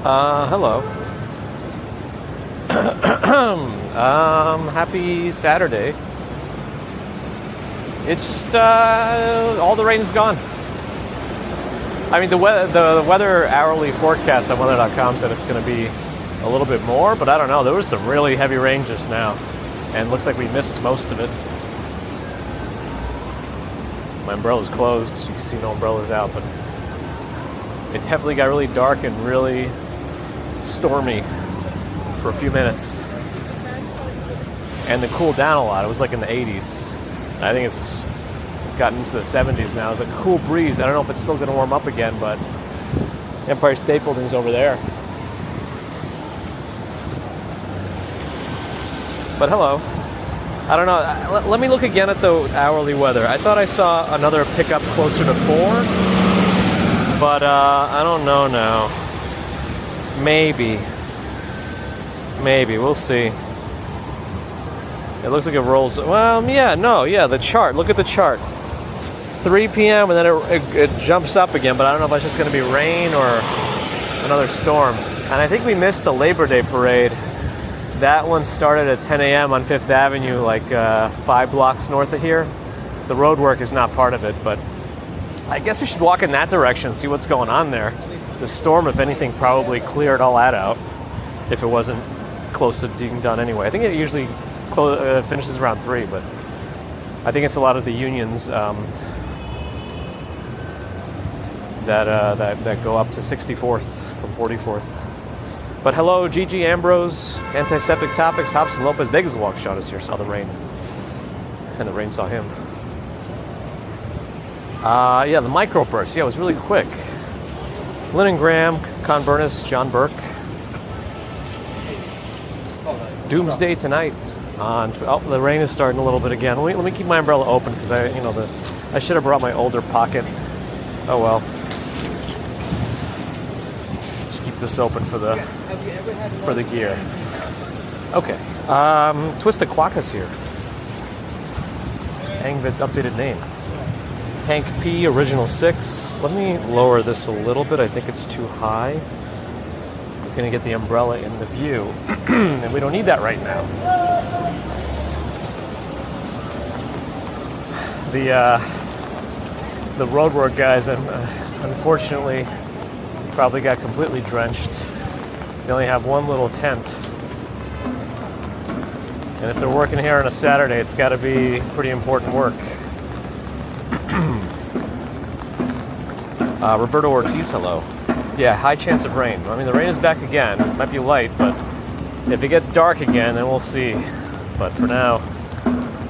Hello. Happy Saturday. It's just all the rain's gone. I mean, the weather hourly forecast on weather.com said it's going to be a little bit more, but I don't know. There was some really heavy rain just now, and it looks like we missed most of it. My umbrella's closed, so you can see no umbrellas out, but it definitely got really dark and really stormy for a few minutes. And it cooled down a lot. It was like in the 80s. I think it's gotten into the 70s now. It's a cool breeze. I don't know if it's still going to warm up again, but Empire State Building's over there. But hello. I don't know. Let me look again at the hourly weather. I thought I saw another pickup closer to 4, but I don't know now. Maybe. We'll see. It looks like it rolls. Well, yeah, the chart. Look at the chart. 3 p.m. and then it jumps up again, but I don't know if that's just going to be rain or another storm. And I think we missed the Labor Day parade. That one started at 10 a.m. on 5th Avenue, like 5 blocks north of here. The road work is not part of it, but I guess we should walk in that direction and see what's going on there. The storm, if anything, probably cleared all that out if it wasn't close to being done anyway. I think it usually finishes around 3, but I think it's a lot of the unions that go up to 64th from 44th. But hello, Gigi Ambrose, Antiseptic Topics, Hobson Lopez, Vegas Walk shot us here, saw the rain. And the rain saw him. Yeah, the microburst, yeah, it was really quick. Lennon Graham, Con Burness, John Burke. Doomsday tonight. The rain is starting a little bit again. Let me keep my umbrella open because I should have brought my older pocket. Oh well. Just keep this open for the gear. Okay. Twisted Quackus here. Hangvid's updated name. Hank P, original 6. Let me lower this a little bit. I think it's too high. We're gonna get the umbrella in the view, and we don't need that right now. The roadwork guys, unfortunately, probably got completely drenched. They only have one little tent, and if they're working here on a Saturday, it's got to be pretty important work. Roberto Ortiz, hello. Yeah, high chance of rain. I mean, the rain is back again. It might be light, but if it gets dark again, then we'll see. But for now,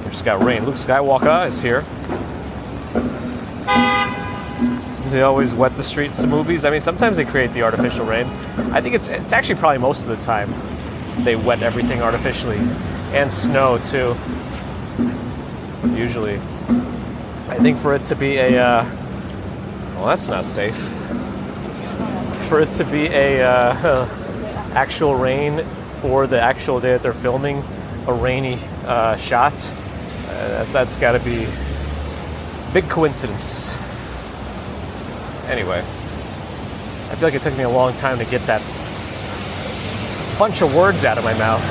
we just got rain. Luke Skywalker is here. Do they always wet the streets in movies? I mean, sometimes they create the artificial rain. I think it's actually probably most of the time they wet everything artificially. And snow, too. Usually. I think for it to be a... well, that's not safe. For it to be a actual rain for the actual day that they're filming a rainy shot, that's got to be a big coincidence. Anyway, I feel like it took me a long time to get that bunch of words out of my mouth.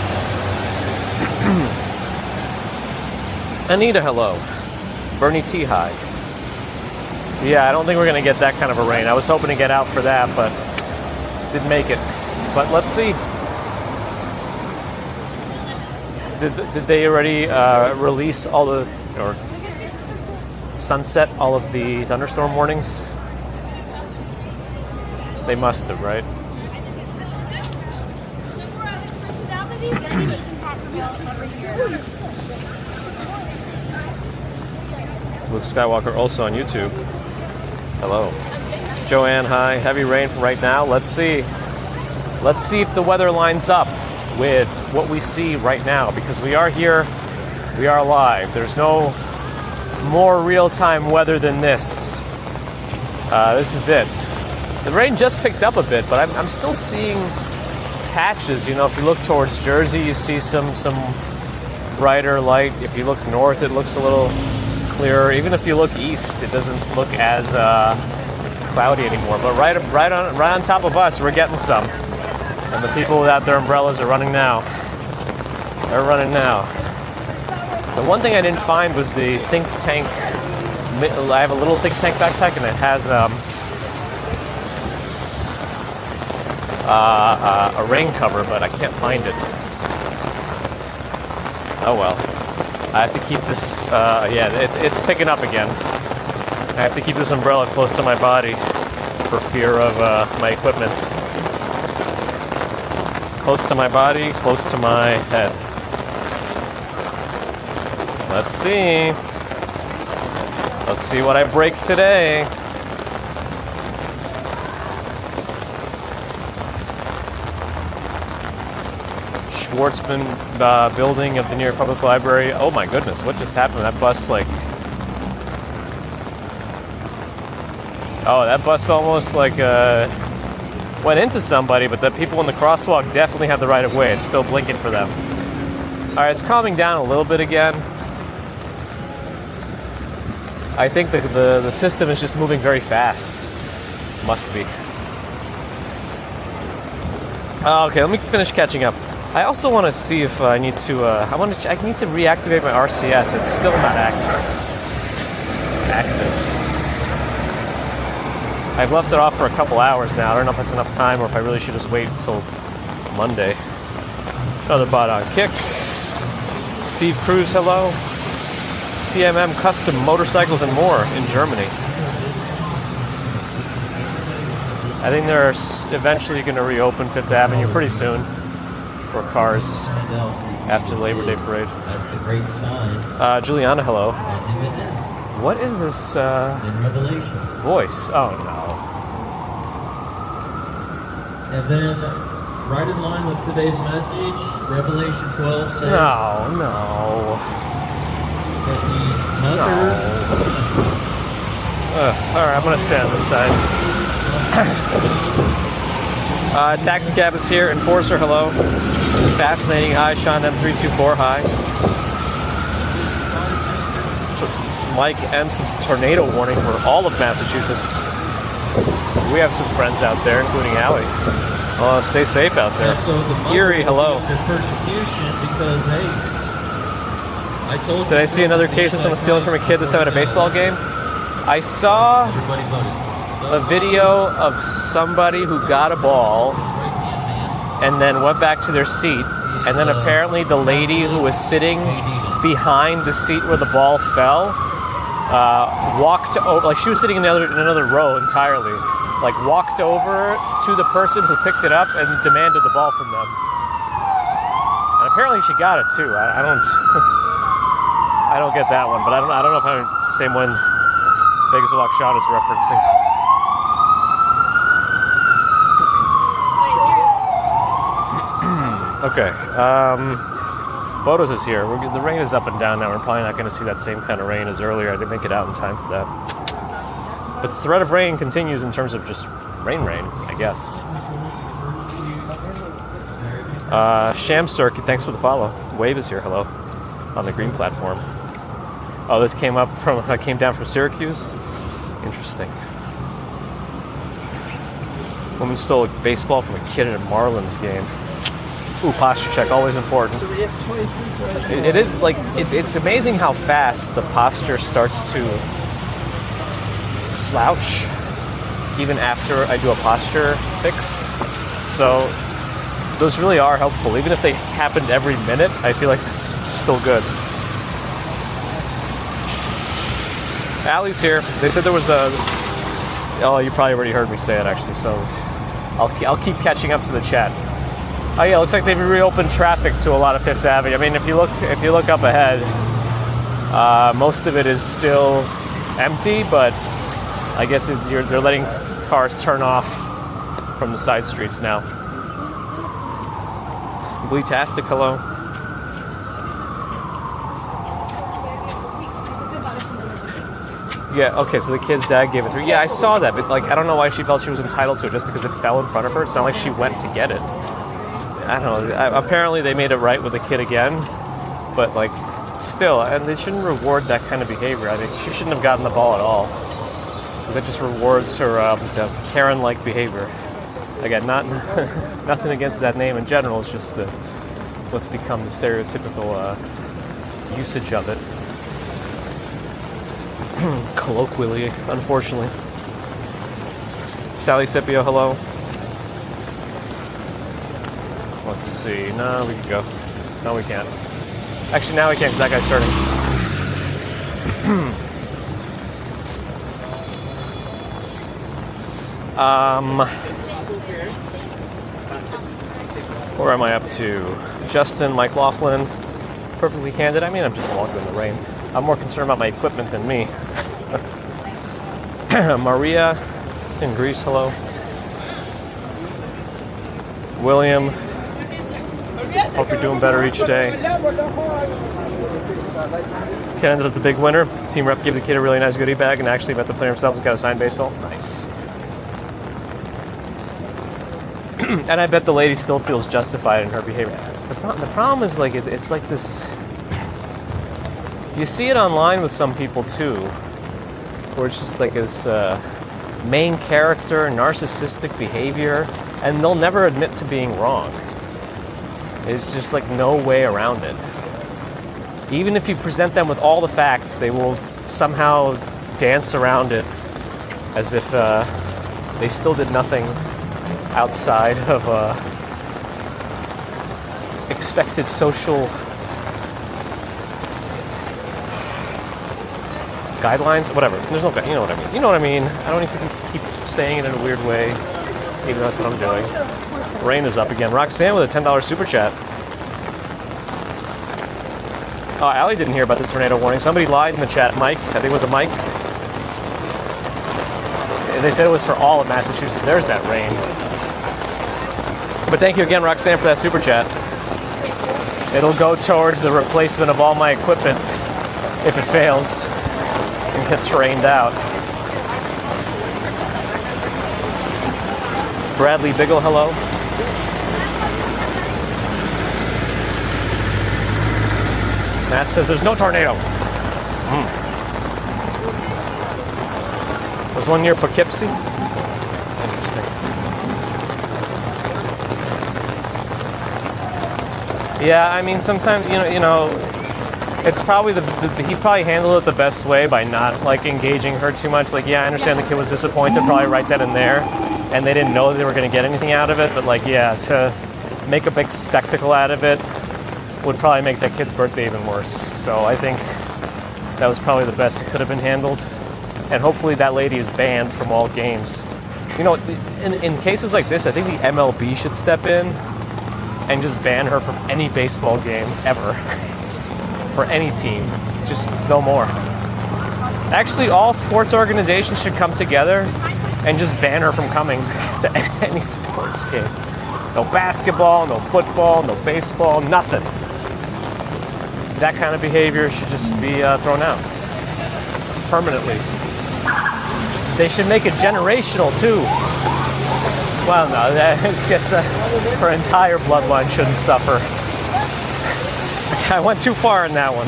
Anita, hello. Bernie T. High. Yeah, I don't think we're going to get that kind of a rain. I was hoping to get out for that, but didn't make it. But let's see. Did they already release all the, or sunset all of the thunderstorm warnings? They must have, right? Luke Skywalker also on YouTube. Hello. Joanne, hi. Heavy rain for right now. Let's see. Let's see if the weather lines up with what we see right now, because we are here, we are live. There's no more real-time weather than this. This is it. The rain just picked up a bit, but I'm still seeing patches. You know, if you look towards Jersey, you see some brighter light. If you look north, it looks a little clearer. Even if you look east, it doesn't look as cloudy anymore. But right on top of us, we're getting some. And the people without their umbrellas are running now. They're running now. The one thing I didn't find was the think tank. I have a little think tank backpack, and it has a rain cover, but I can't find it. Oh well. I have to keep this. Yeah, it's picking up again. I have to keep this umbrella close to my body for fear of my equipment. Close to my body, close to my head. Let's see. Let's see what I break today. Schwartzman building of the New York Public Library. Oh my goodness, what just happened? That bus that bus almost went into somebody, but the people in the crosswalk definitely have the right of way. It's still blinking for them. All right, it's calming down a little bit again. I think the system is just moving very fast. Must be. Okay, let me finish catching up. I also want to see if I need to. I need to reactivate my RCS. It's still not active. I've left it off for a couple hours now. I don't know if that's enough time or if I really should just wait until Monday. Another bot on kick. Steve Cruz, hello. CMM Custom Motorcycles and More in Germany. I think they're eventually going to reopen Fifth Avenue pretty soon for cars after the Labor Day parade. That's a great sign. Juliana, hello. What is this voice? Oh no. And then, right in line with today's message, Revelation 12 says No. that the mother... Alright, I'm gonna stand on this side. Taxi cab is here. Enforcer, hello. Fascinating. Hi, Sean M324. Hi. Mike Ence's tornado warning for all of Massachusetts. We have some friends out there, including Allie. Oh, stay safe out there. So Erie, hello. Persecution because, hey, I told you. Did I see another case of someone stealing from a kid this time at a baseball game? I saw a video of somebody who got a ball and then went back to their seat, and then apparently the lady who was sitting behind the seat where the ball fell walked over, like she was sitting in another row entirely, like walked over to the person who picked it up and demanded the ball from them. And apparently she got it too. I don't I don't get that one, but I don't know if I'm the same one Vegas Walk Sean is referencing. Okay, photos is here. The rain is up and down now. We're probably not going to see that same kind of rain as earlier. I didn't make it out in time for that. But the threat of rain continues in terms of just rain, I guess. Sham Circuit, thanks for the follow. Wave is here, hello, on the green platform. Oh, this came down from Syracuse? Interesting. Woman stole a baseball from a kid at a Marlins game. Ooh, posture check, always important. It is like, it's amazing how fast the posture starts to slouch even after I do a posture fix. So those really are helpful. Even if they happened every minute, I feel like it's still good. Allie's here. They said there was a... Oh, you probably already heard me say it actually, so I'll keep catching up to the chat. Oh yeah, looks like they've reopened traffic to a lot of Fifth Avenue. I mean, if you look up ahead, most of it is still empty, but I guess they're letting cars turn off from the side streets now. Bleetastic, hello. Yeah, okay, so the kid's dad gave it to her. Yeah, I saw that, but like, I don't know why she felt she was entitled to it just because it fell in front of her. It's not like she went to get it. I don't know. Apparently they made it right with the kid again, but like, still, and they shouldn't reward that kind of behavior. I think she shouldn't have gotten the ball at all, because that just rewards her the Karen-like behavior. Again, not nothing against that name in general. It's just what's become the stereotypical usage of it, colloquially, unfortunately. Sally Scipio, hello. Let's see. No, we can go. No, we can't. Actually, now we can't because that guy's starting. Where am I up to? Justin, Mike Laughlin, perfectly candid. I mean, I'm just walking in the rain. I'm more concerned about my equipment than me. Maria in Greece, hello. William, hope you're doing better each day. Kid ended up the big winner. Team rep gave the kid a really nice goodie bag and actually met the player himself and got a signed baseball. Nice. And I bet the lady still feels justified in her behavior. The problem is, like, it's like this... You see it online with some people, too, where it's just like this main character, narcissistic behavior, and they'll never admit to being wrong. There's just, like, no way around it. Even if you present them with all the facts, they will somehow dance around it as if they still did nothing outside of expected social guidelines, whatever. There's no, you know what I mean. You know what I mean. I don't need to keep saying it in a weird way, even though that's what I'm doing. Rain is up again. Roxanne with a $10 super chat. Oh, Allie didn't hear about the tornado warning. Somebody lied in the chat. Mike, I think it was a Mike. They said it was for all of Massachusetts. There's that rain. But thank you again, Roxanne, for that super chat. It'll go towards the replacement of all my equipment if it fails and gets rained out. Bradley Biggle, hello. Matt says there's no tornado. There's one near Poughkeepsie. Interesting. Yeah, I mean, sometimes you know, it's probably he probably handled it the best way by not like engaging her too much. Like, yeah, I understand the kid was disappointed, probably right then and there, and they didn't know they were going to get anything out of it. But like, yeah, to make a big spectacle out of it would probably make that kid's birthday even worse. So I think that was probably the best it could have been handled. And hopefully that lady is banned from all games. You know, in cases like this, I think the MLB should step in and just ban her from any baseball game ever. For any team. Just no more. Actually, all sports organizations should come together and just ban her from coming to any sports game. No basketball, no football, no baseball, nothing. That kind of behavior should just be thrown out permanently. They should make it generational too. Well, no, I guess her entire bloodline shouldn't suffer. I went too far in that one.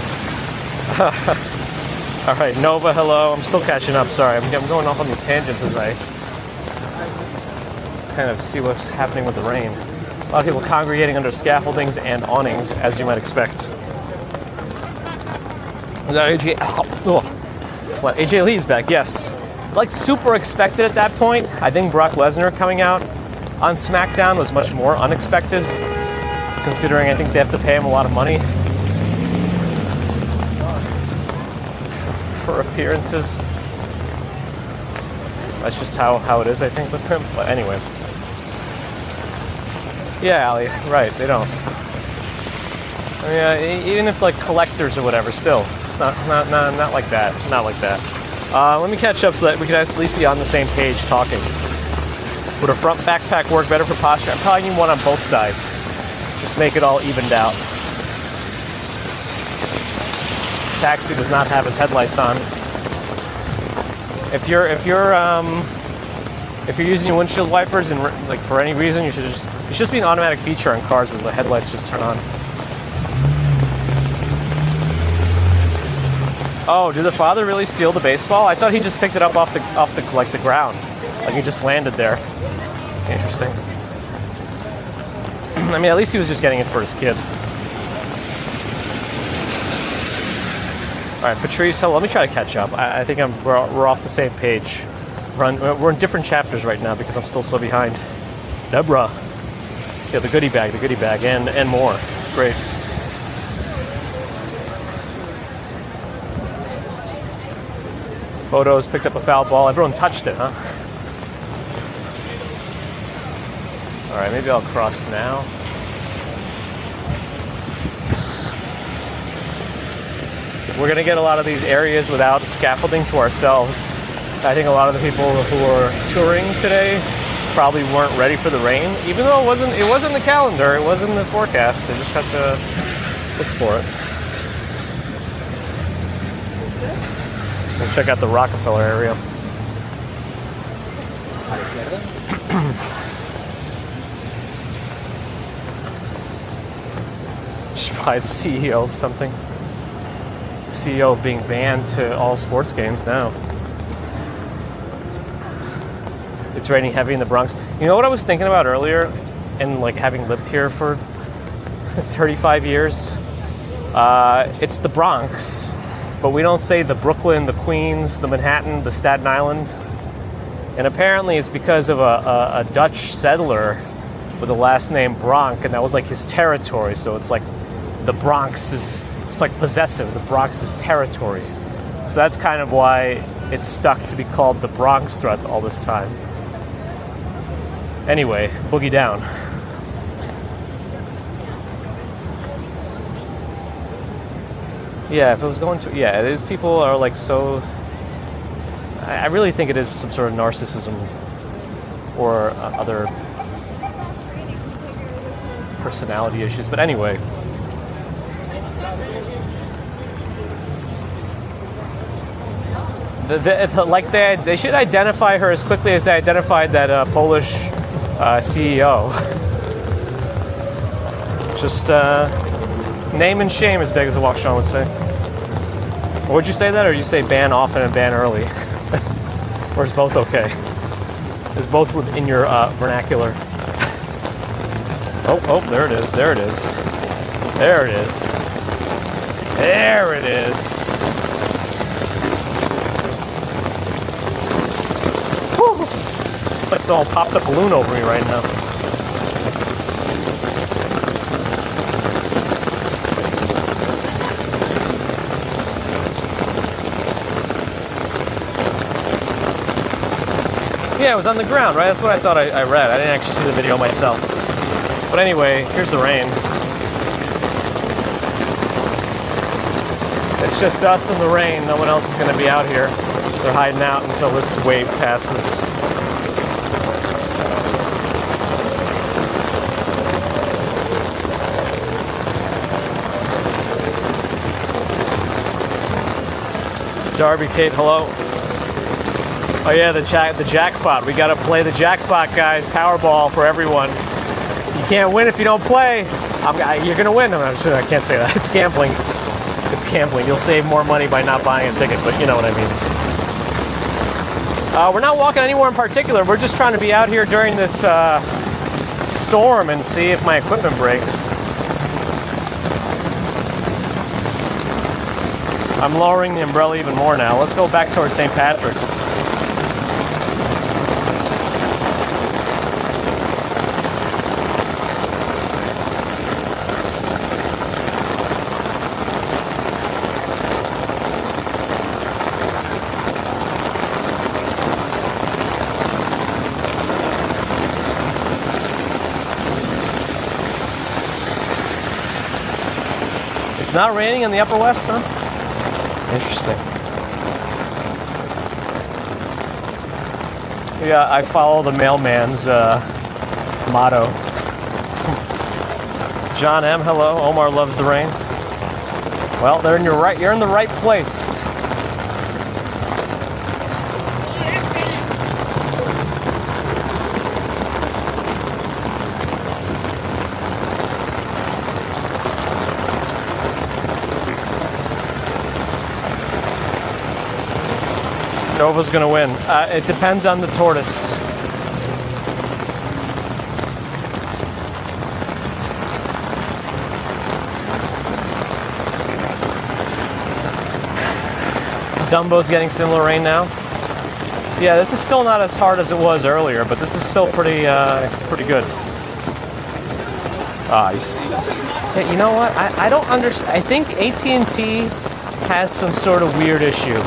All right, Nova, hello. I'm still catching up. Sorry, I'm going off on these tangents as I kind of see what's happening with the rain. A lot of people congregating under scaffoldings and awnings, as you might expect. Is that AJ? Oh, AJ Lee's back, yes. Like, super expected at that point. I think Brock Lesnar coming out on SmackDown was much more unexpected, considering I think they have to pay him a lot of money for appearances. That's just how it is, I think, with him. But anyway. Yeah, Ali, right, they don't. I mean, even if, like, collectors or whatever, still. It's not like that. Not like that. Let me catch up so that we can at least be on the same page talking. Would a front backpack work better for posture? I probably need one on both sides. Just make it all evened out. Taxi does not have his headlights on. If you're using your windshield wipers and like for any reason, it should just be an automatic feature on cars where the headlights just turn on. Oh, did the father really steal the baseball? I thought he just picked it up off the ground. Like he just landed there. Interesting. I mean, at least he was just getting it for his kid. All right, Patrice, let me try to catch up. I think we're off the same page. We're in different chapters right now because I'm still so behind. Deborah. Yeah, the goodie bag, and more. It's great. Photos, picked up a foul ball. Everyone touched it, huh? All right, maybe I'll cross now. We're going to get a lot of these areas without scaffolding to ourselves. I think a lot of the people who are touring today probably weren't ready for the rain, even though it wasn't in the calendar, it wasn't in the forecast. They just had to look for it. We'll check out the Rockefeller area. Just probably the CEO of something. CEO of being banned to all sports games now. It's raining heavy in the Bronx. You know what I was thinking about earlier, and like having lived here for 35 years? It's the Bronx, but we don't say the Brooklyn, the Queens, the Manhattan, the Staten Island. And apparently it's because of a Dutch settler with the last name Bronk, and that was like his territory. So it's like the Bronx is, it's like possessive. The Bronx is territory. So that's kind of why it's stuck to be called the Bronx throughout all this time. Anyway, boogie down. Yeah, if it was going to, yeah, it is. People are like so. I really think it is some sort of narcissism or other personality issues. But anyway, they should identify her as quickly as they identified that Polish CEO. Just name and shame, as Vegas Walkshawn would say. Or would you say that, or you say ban often and ban early? Or is both okay? Is both in your vernacular? Oh, there it is. There it is. There it is. There it is. Whew. It's like someone popped a balloon over me right now. Yeah, it was on the ground, right? That's what I thought I read. I didn't actually see the video myself. But anyway, here's the rain. It's just us and the rain. No one else is going to be out here. They're hiding out until this wave passes. Darby, Kate, hello. Oh yeah, the jackpot. We gotta play the jackpot, guys. Powerball for everyone. You can't win if you don't play. You're gonna win. I can't say that. It's gambling. It's gambling. You'll save more money by not buying a ticket, but you know what I mean. We're not walking anywhere in particular. We're just trying to be out here during this storm and see if my equipment breaks. I'm lowering the umbrella even more now. Let's go back towards St. Patrick's. It's not raining in the Upper West, huh? Interesting. Yeah, I follow the mailman's motto. John M, hello. Omar loves the rain. Well, you're in the right place. Nova's gonna win. It depends on the tortoise. Dumbo's getting similar rain now. Yeah, this is still not as hard as it was earlier, but this is still pretty good. Ah, you see. Yeah, you know what? I don't understand. I think AT&T has some sort of weird issue.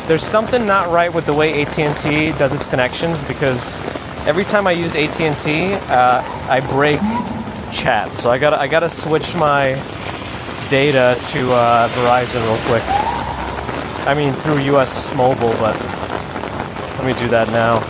There's something not right with the way AT&T does its connections, because every time I use AT&T, I break chat. So I gotta switch my data to Verizon real quick. I mean through US Mobile, but let me do that now.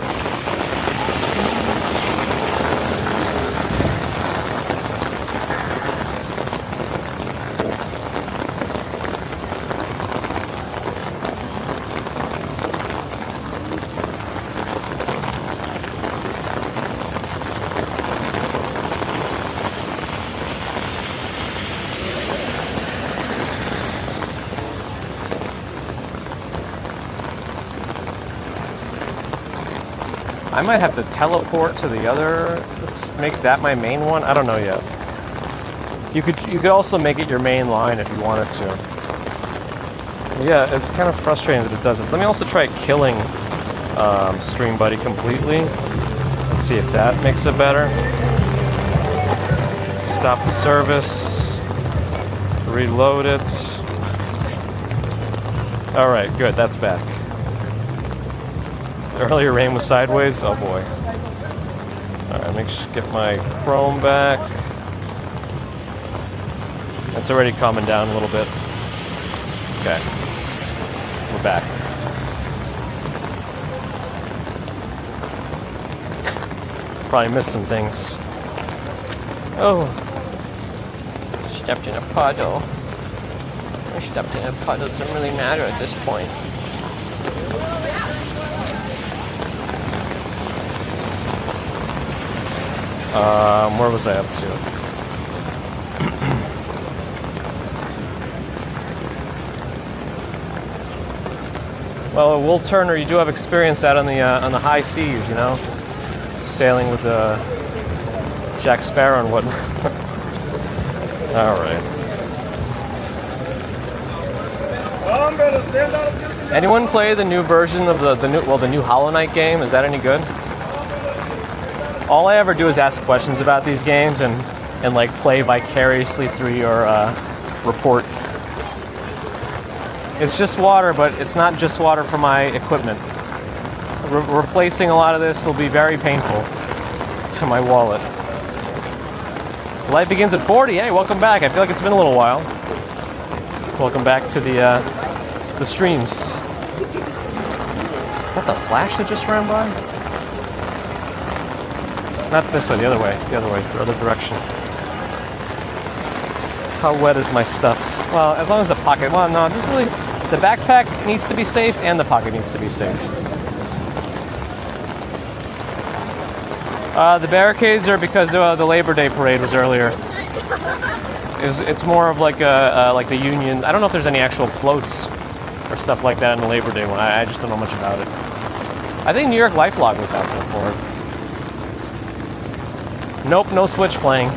I might have to teleport to the other, make that my main one. I don't know yet. You could also make it your main line if you wanted to. Yeah, it's kind of frustrating that it does this. Let me also try killing Stream Buddy completely. Let's see if that makes it better. Stop the service. Reload it. All right, good. That's back. Earlier rain was sideways. Oh boy. All right, get my Chrome back. It's already calming down a little bit. Okay, we're back. Probably missed some things. Oh, stepped in a puddle. I stepped in a puddle. Doesn't really matter at this point. Where was I up to? Well, Will Turner, you do have experience out on the high seas, you know, sailing with the Jack Sparrow and whatnot. All right. Anyone play the new version of the new Hollow Knight game? Is that any good? All I ever do is ask questions about these games and like play vicariously through your report. It's just water, but it's not just water for my equipment. Replacing a lot of this will be very painful to my wallet. Life begins at 40. Hey, welcome back. I feel like it's been a little while. Welcome back to the streams. Is that the Flash that just ran by? Not this way, the other way, the other direction. How wet is my stuff? Well, as long as the pocket, well, no, this really, the backpack needs to be safe and the pocket needs to be safe. The barricades are because the Labor Day parade was earlier. It's more of like the Union. I don't know if there's any actual floats or stuff like that in the Labor Day one. I just don't know much about it. I think New York Lifelog was out there for it. Nope, no Switch playing.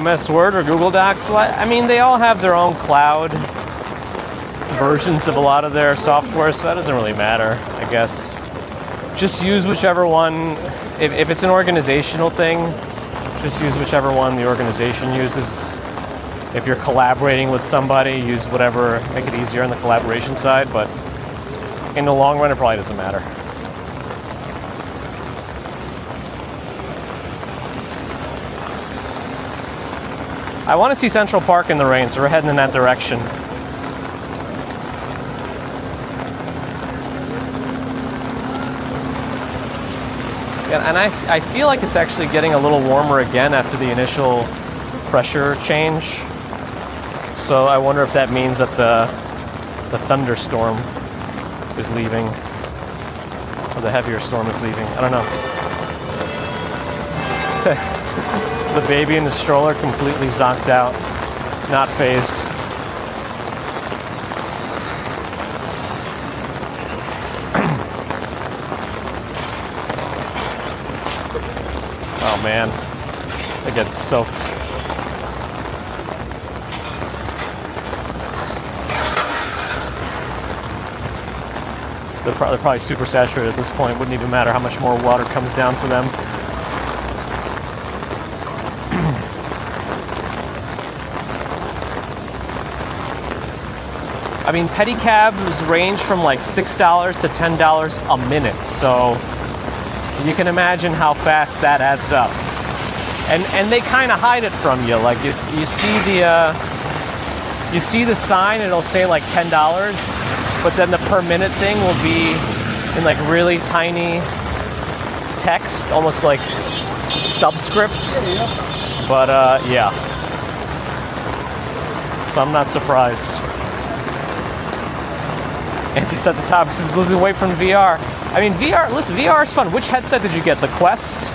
MS Word or Google Docs? Well, I mean, they all have their own cloud versions of a lot of their software, so that doesn't really matter, I guess. Just use whichever one. If it's an organizational thing, just use whichever one the organization uses. If you're collaborating with somebody, use whatever, make it easier on the collaboration side, but in the long run, it probably doesn't matter. I want to see Central Park in the rain, so we're heading in that direction. Yeah, and I feel like it's actually getting a little warmer again after the initial pressure change. So I wonder if that means that the thunderstorm is leaving, or the heavier storm is leaving. I don't know. The baby in the stroller completely zonked out, not phased. Oh man, it gets soaked. They're probably super saturated at this point. Wouldn't even matter how much more water comes down for them. I mean, pedicabs range from like $6 to $10 a minute, so you can imagine how fast that adds up. And they kind of hide it from you. Like you see the sign, it'll say like $10. But then the per minute thing will be in like really tiny text, almost like subscript. But yeah. So I'm not surprised. Anti said the topic is losing weight from VR. I mean, VR is fun. Which headset did you get? The Quest?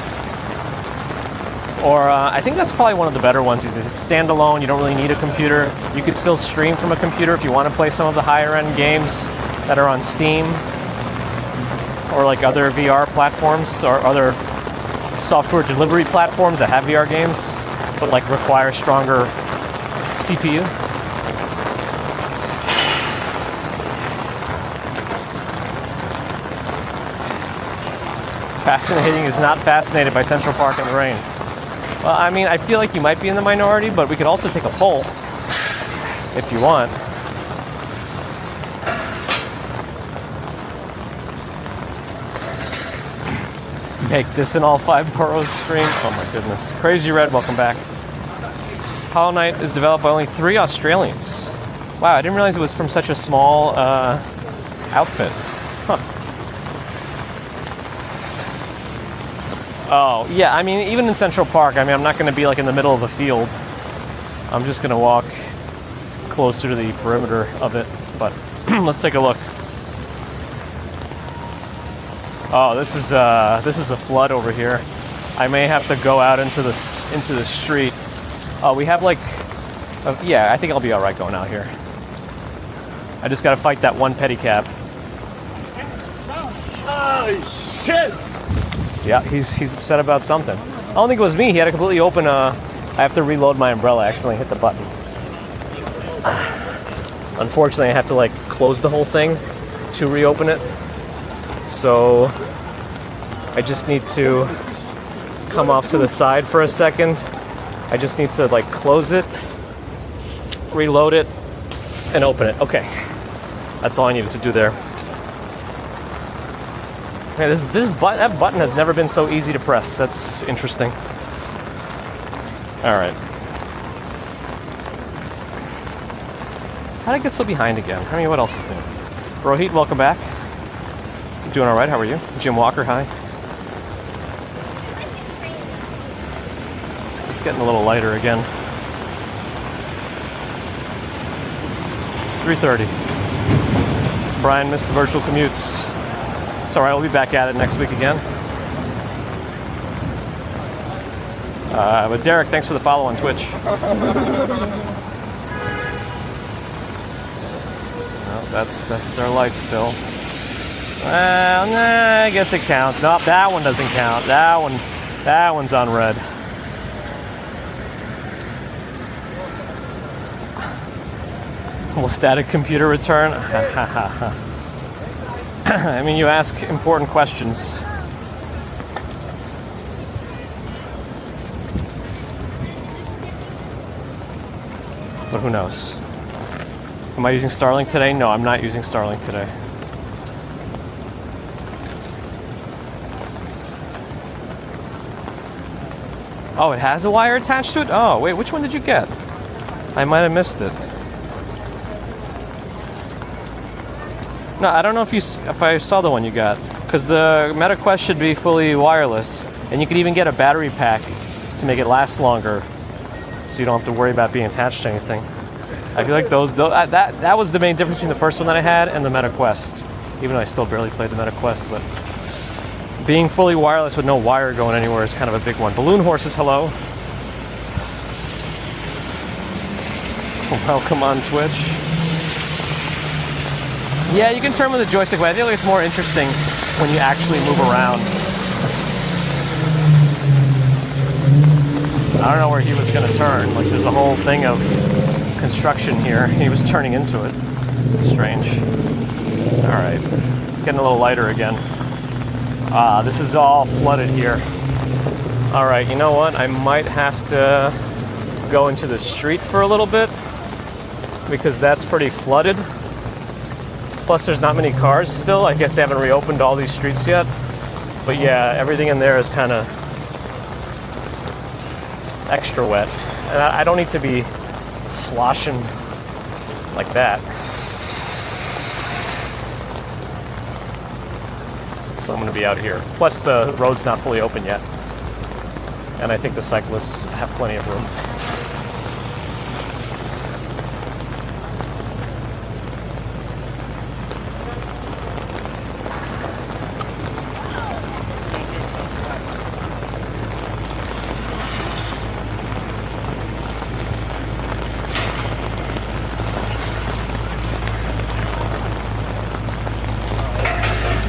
Or I think that's probably one of the better ones. It's standalone. You don't really need a computer. You could still stream from a computer if you want to play some of the higher end games that are on Steam or like other VR platforms or other software delivery platforms that have VR games but like require stronger CPU. Fascinating is not fascinated by Central Park in the rain. Well, I mean, I feel like you might be in the minority, but we could also take a poll if you want. Make this in all 5 boroughs stream. Oh my goodness. Crazy Red, welcome back. Hollow Knight is developed by only 3 Australians. Wow, I didn't realize it was from such a small outfit. Huh. Oh, yeah, I mean, even in Central Park, I mean, I'm not going to be like in the middle of a field. I'm just going to walk closer to the perimeter of it, but let's take a look. Oh, this is a flood over here. I may have to go out into the street. Oh, we have like, yeah, I think I'll be all right going out here. I just got to fight that one pedicab. Oh, shit! Yeah, he's upset about something. I don't think it was me. He had a completely open, I have to reload my umbrella. I accidentally hit the button. Unfortunately, I have to like close the whole thing to reopen it. So I just need to come off to the side for a second. I just need to like close it, reload it, and open it. Okay, that's all I needed to do there. Yeah, that button has never been so easy to press. That's interesting. All right. How did I get so behind again? I mean, what else is new? Rohit, welcome back. Doing all right. How are you? Jim Walker, hi. It's getting a little lighter again. 3:30. Brian missed the virtual commutes. It's all right. We'll be back at it next week again. But Derek, thanks for the follow on Twitch. Well, that's their light still. Well, nah, I guess it counts. Nope, that one doesn't count. That one's on red. Will static computer return? I mean, you ask important questions. But who knows? Am I using Starlink today? No, I'm not using Starlink today. Oh, it has a wire attached to it? Oh, wait, which one did you get? I might have missed it. No, I don't know if I saw the one you got, because the MetaQuest should be fully wireless, and you could even get a battery pack to make it last longer, so you don't have to worry about being attached to anything. I feel like that was the main difference between the first one that I had and the MetaQuest, even though I still barely played the MetaQuest, but being fully wireless with no wire going anywhere is kind of a big one. Balloon Horses, hello. Welcome on Twitch. Yeah, you can turn with the joystick, but I feel like it's more interesting when you actually move around. I don't know where he was going to turn. Like, there's a whole thing of construction here. He was turning into it. Strange. All right. It's getting a little lighter again. This is all flooded here. All right, you know what? I might have to go into the street for a little bit because that's pretty flooded. Plus, there's not many cars still. I guess they haven't reopened all these streets yet. But yeah, everything in there is kind of extra wet. And I don't need to be sloshing like that. So I'm going to be out here. Plus, the road's not fully open yet. And I think the cyclists have plenty of room.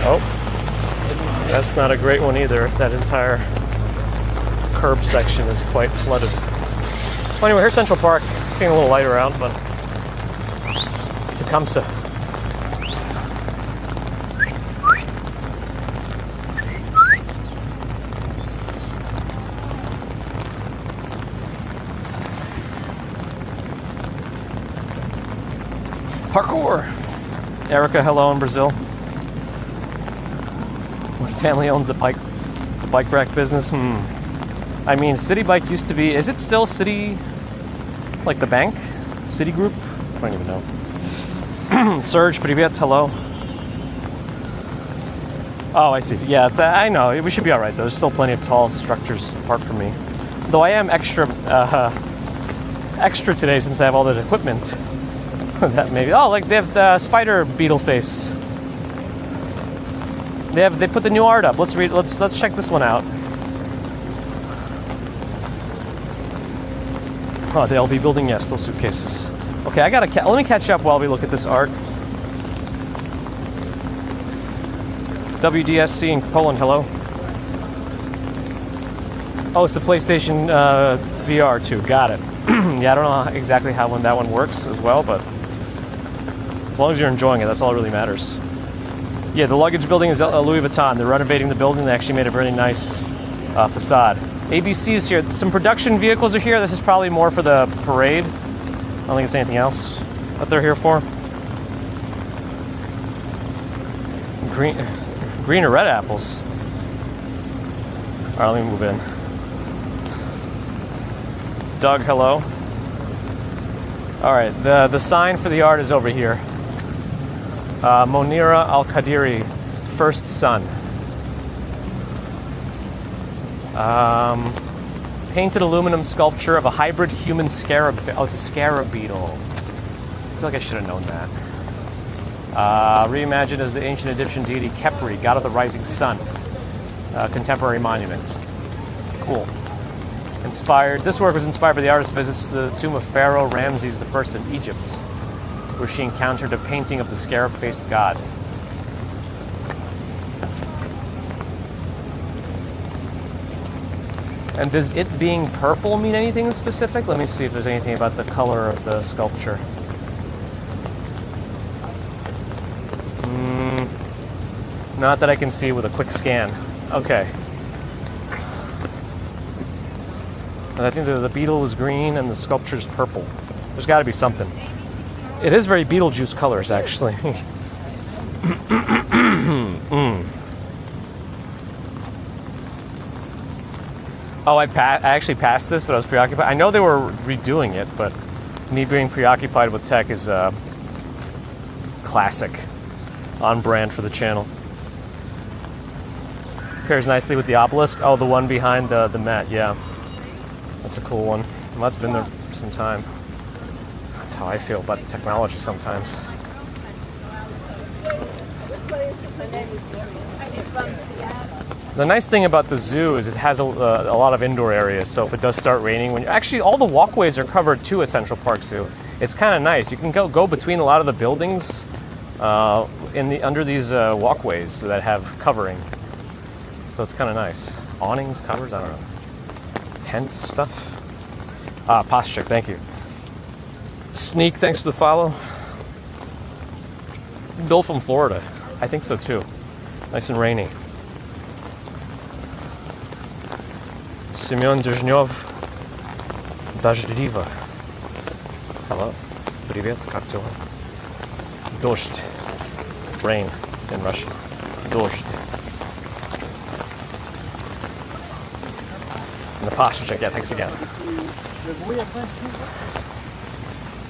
Oh, that's not a great one either. That entire curb section is quite flooded. Well, anyway, here's Central Park. It's getting a little lighter out, but Tecumseh. Parkour. Erica, hello in Brazil. My family owns the bike rack business. I mean, City Bike used to be, is it still City, like the bank? Citigroup? I don't even know. Serge, привет, hello. Oh, I see. Yeah, I know. We should be all right, though. There's still plenty of tall structures apart from me. Though I am extra today since I have all that equipment. That maybe. Oh, like they have the spider beetle face. They put the new art up. Let's read. Let's check this one out. Oh, the LV building, yes, those suitcases. Okay, I gotta let me catch up while we look at this art. WDSC in Poland, hello. Oh, it's the PlayStation VR 2. Got it. Yeah, I don't know exactly how that one works as well, but as long as you're enjoying it, that's all that really matters. Yeah, the luggage building is Louis Vuitton. They're renovating the building. They actually made a really nice facade. ABC is here. Some production vehicles are here. This is probably more for the parade. I don't think it's anything else that they're here for. Green or red apples. All right, let me move in. Doug, hello. All right, the sign for the art is over here. Monira Al-Qadiri, first son. Painted aluminum sculpture of a hybrid human scarab. Oh, it's a scarab beetle. I feel like I should have known that. Reimagined as the ancient Egyptian deity Khepri, god of the rising sun. Contemporary monument. Cool. This work was inspired by the artist's visits to the tomb of Pharaoh Ramses I in Egypt, where she encountered a painting of the scarab-faced god. And does it being purple mean anything specific? Let me see if there's anything about the color of the sculpture. Not that I can see with a quick scan. Okay. And I think the beetle was green and the sculpture's purple. There's got to be something. It is very Beetlejuice colors, actually. Oh, I actually passed this, but I was preoccupied. I know they were redoing it, but me being preoccupied with tech is classic. On brand for the channel. Pairs nicely with the obelisk. Oh, the one behind the Met, yeah. That's a cool one. Well, that's been there for some time. That's how I feel about the technology sometimes. The nice thing about the zoo is it has a lot of indoor areas, so if it does start raining, actually all the walkways are covered too at Central Park Zoo. It's kind of nice. You can go between a lot of the buildings under these walkways that have covering. So it's kind of nice. Awnings, covers, I don't know. Tent stuff. Postchick, thank you. Sneak, thanks for the follow. Bill from Florida. I think so too. Nice and rainy. Semyon Dezhnyov. Дождливо. Hello. Привет, как дела? Дождь. Rain in Russian. Дождь. And the posture check, yeah, thanks again.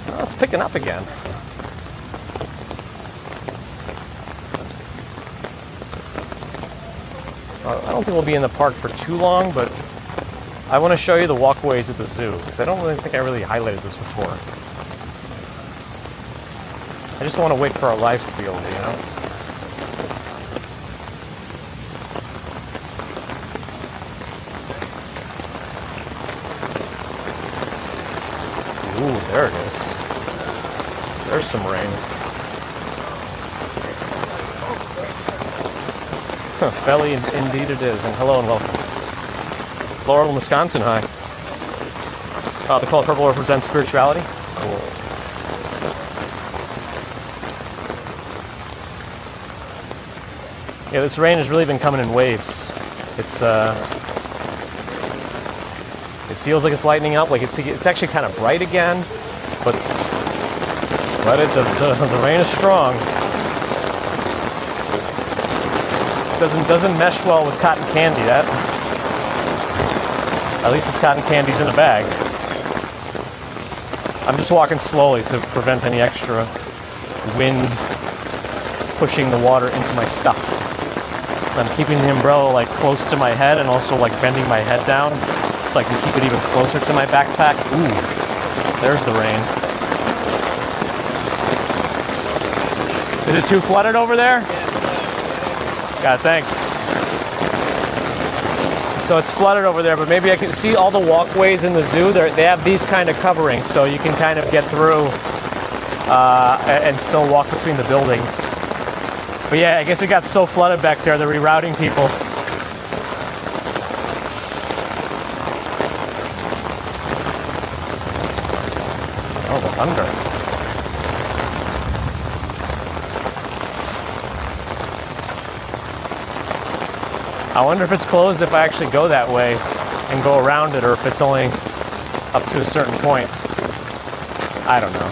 Oh, it's picking up again. I don't think we'll be in the park for too long, but I want to show you the walkways at the zoo, because I don't really think I really highlighted this before. I just don't want to wait for our lives to be over, you know? Ooh, there it is. There's some rain. Felly, indeed it is. And hello and welcome. Laurel, Wisconsin, hi. The color purple represents spirituality. Cool. Yeah, this rain has really been coming in waves. It feels like it's lightening up, like it's actually kind of bright again, but the rain is strong. Doesn't mesh well with cotton candy. That at least this cotton candy's in a bag. I'm just walking slowly to prevent any extra wind pushing the water into my stuff. I'm keeping the umbrella like close to my head and also like bending my head down so I can keep it even closer to my backpack. Ooh, there's the rain. Is it too flooded over there? God, thanks. So it's flooded over there, but maybe I can see all the walkways in the zoo. They have these kind of coverings, so you can kind of get through and still walk between the buildings. But yeah, I guess it got so flooded back there, they're rerouting people. Oh, the thunder. I wonder if it's closed if I actually go that way and go around it, or if it's only up to a certain point. I don't know.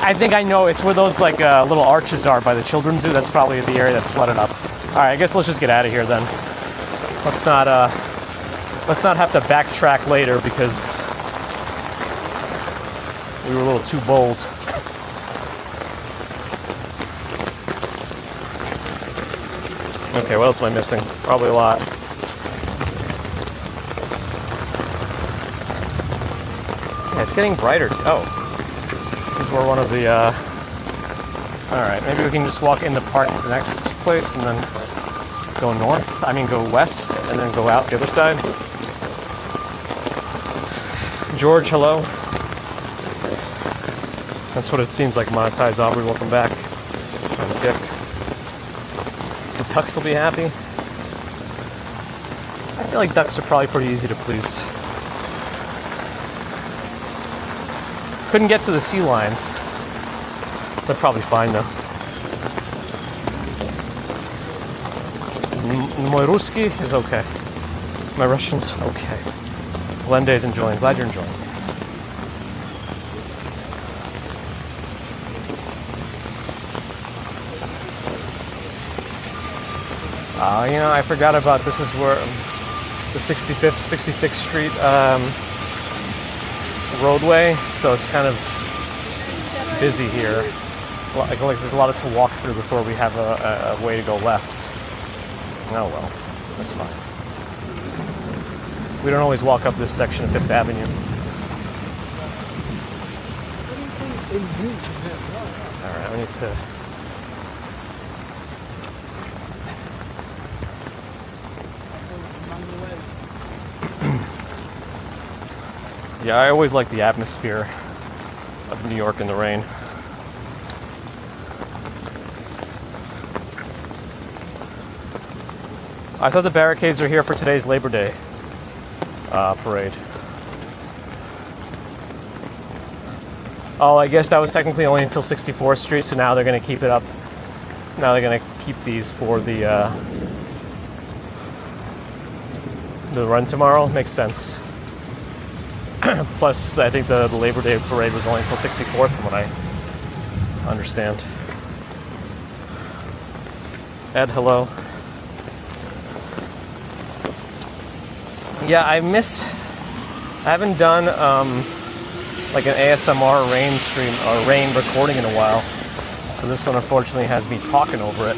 I think I know it's where those like little arches are by the children's zoo. That's probably the area that's flooded up. All right, I guess let's just get out of here then. Let's not have to backtrack later because we were a little too bold. Okay, what else am I missing? Probably a lot. Yeah, it's getting brighter. Oh, this is where one of the. All right, maybe we can just walk in the park to the next place and then go north. I mean, go west and then go out the other side. George, hello. That's what it seems like. Monetized Aubrey, welcome back. I'm Dick. Ducks will be happy. I feel like ducks are probably pretty easy to please. Couldn't get to the sea lions. They're probably fine though. My Ruski is okay. My Russian's okay. Glenda's enjoying. Glad you're enjoying. You know, I forgot about this is where the 65th, 66th Street roadway, so it's kind of busy here. Like there's a lot to walk through before we have a way to go left. Oh well, that's fine. We don't always walk up this section of Fifth Avenue. All right, we need to. Yeah, I always like the atmosphere of New York in the rain. I thought the barricades are here for today's Labor Day parade. Oh, I guess that was technically only until 64th Street, so now they're going to keep it up. Now they're going to keep these for the run tomorrow. Makes sense. Plus, I think the Labor Day parade was only until 64th, from what I understand. Ed, hello. Yeah, I haven't done like an ASMR rain stream or rain recording in a while. So this one unfortunately has me talking over it.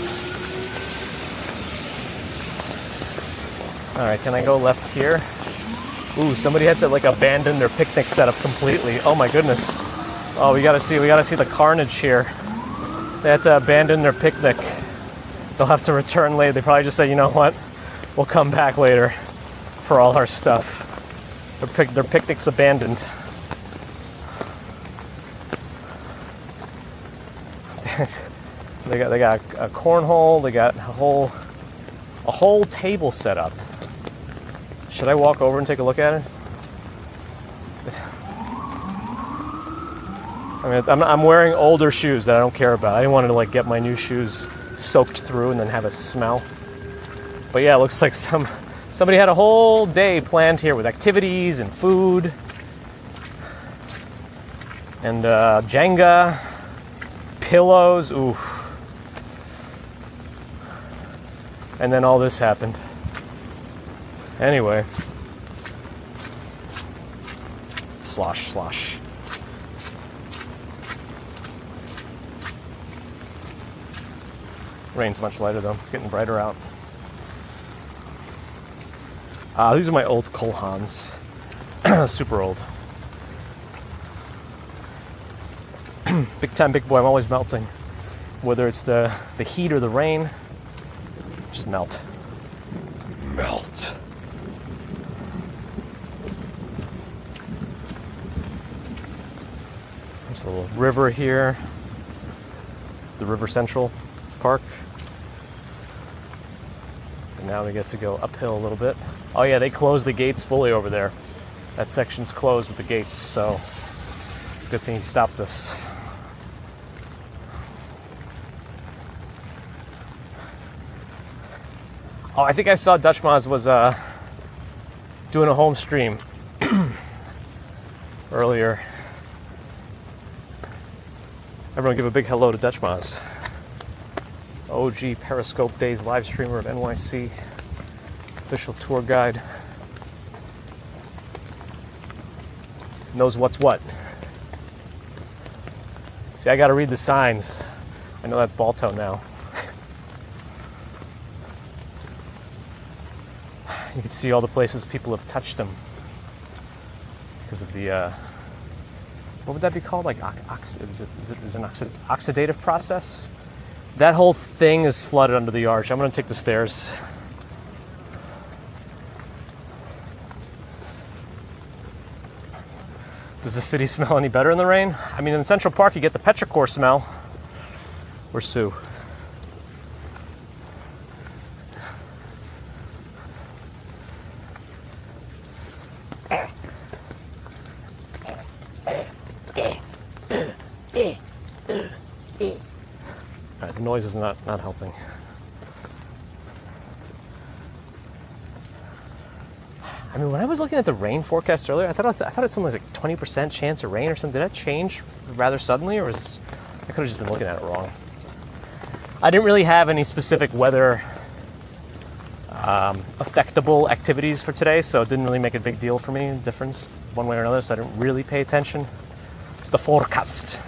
All right, can I go left here? Ooh, somebody had to like abandon their picnic setup completely. Oh my goodness. Oh, we gotta see the carnage here. They had to abandon their picnic. They'll have to return later. They probably just said, you know what? We'll come back later for all our stuff. Their picnic's abandoned. They got a cornhole. They got a whole table set up. Should I walk over and take a look at it? I mean, I'm wearing older shoes that I don't care about. I didn't want to like get my new shoes soaked through and then have it smell. But yeah, it looks like somebody had a whole day planned here with activities and food and Jenga, pillows. Ooh. And then all this happened. Anyway. Slosh. Rain's much lighter though. It's getting brighter out. These are my old Kolhans. Super old. Big time, big boy. I'm always melting. Whether it's the heat or the rain, just melt. Melt. There's a little river here. The River Central Park. And now we get to go uphill a little bit. Oh yeah, they closed the gates fully over there. That section's closed with the gates, so good thing he stopped us. Oh, I think I saw Dutch Moz was doing a home stream earlier. Everyone give a big hello to Dutch Moz. OG Periscope Days live streamer of NYC. Official tour guide. Knows what's what. See, I gotta read the signs. I know that's Balto now. You can see all the places people have touched them because of the, what would that be called? Like, is it an oxidative process? That whole thing is flooded under the arch. I'm going to take the stairs. Does the city smell any better in the rain? I mean, in Central Park, you get the petrichor smell. Or Sue. The noise is not helping. I mean, when I was looking at the rain forecast earlier, I thought it's something like 20% chance of rain or something. Did that change rather suddenly, or I could have just been looking at it wrong? I didn't really have any specific weather affectable activities for today, so it didn't really make a big deal for me, difference one way or another, so I didn't really pay attention to the forecast.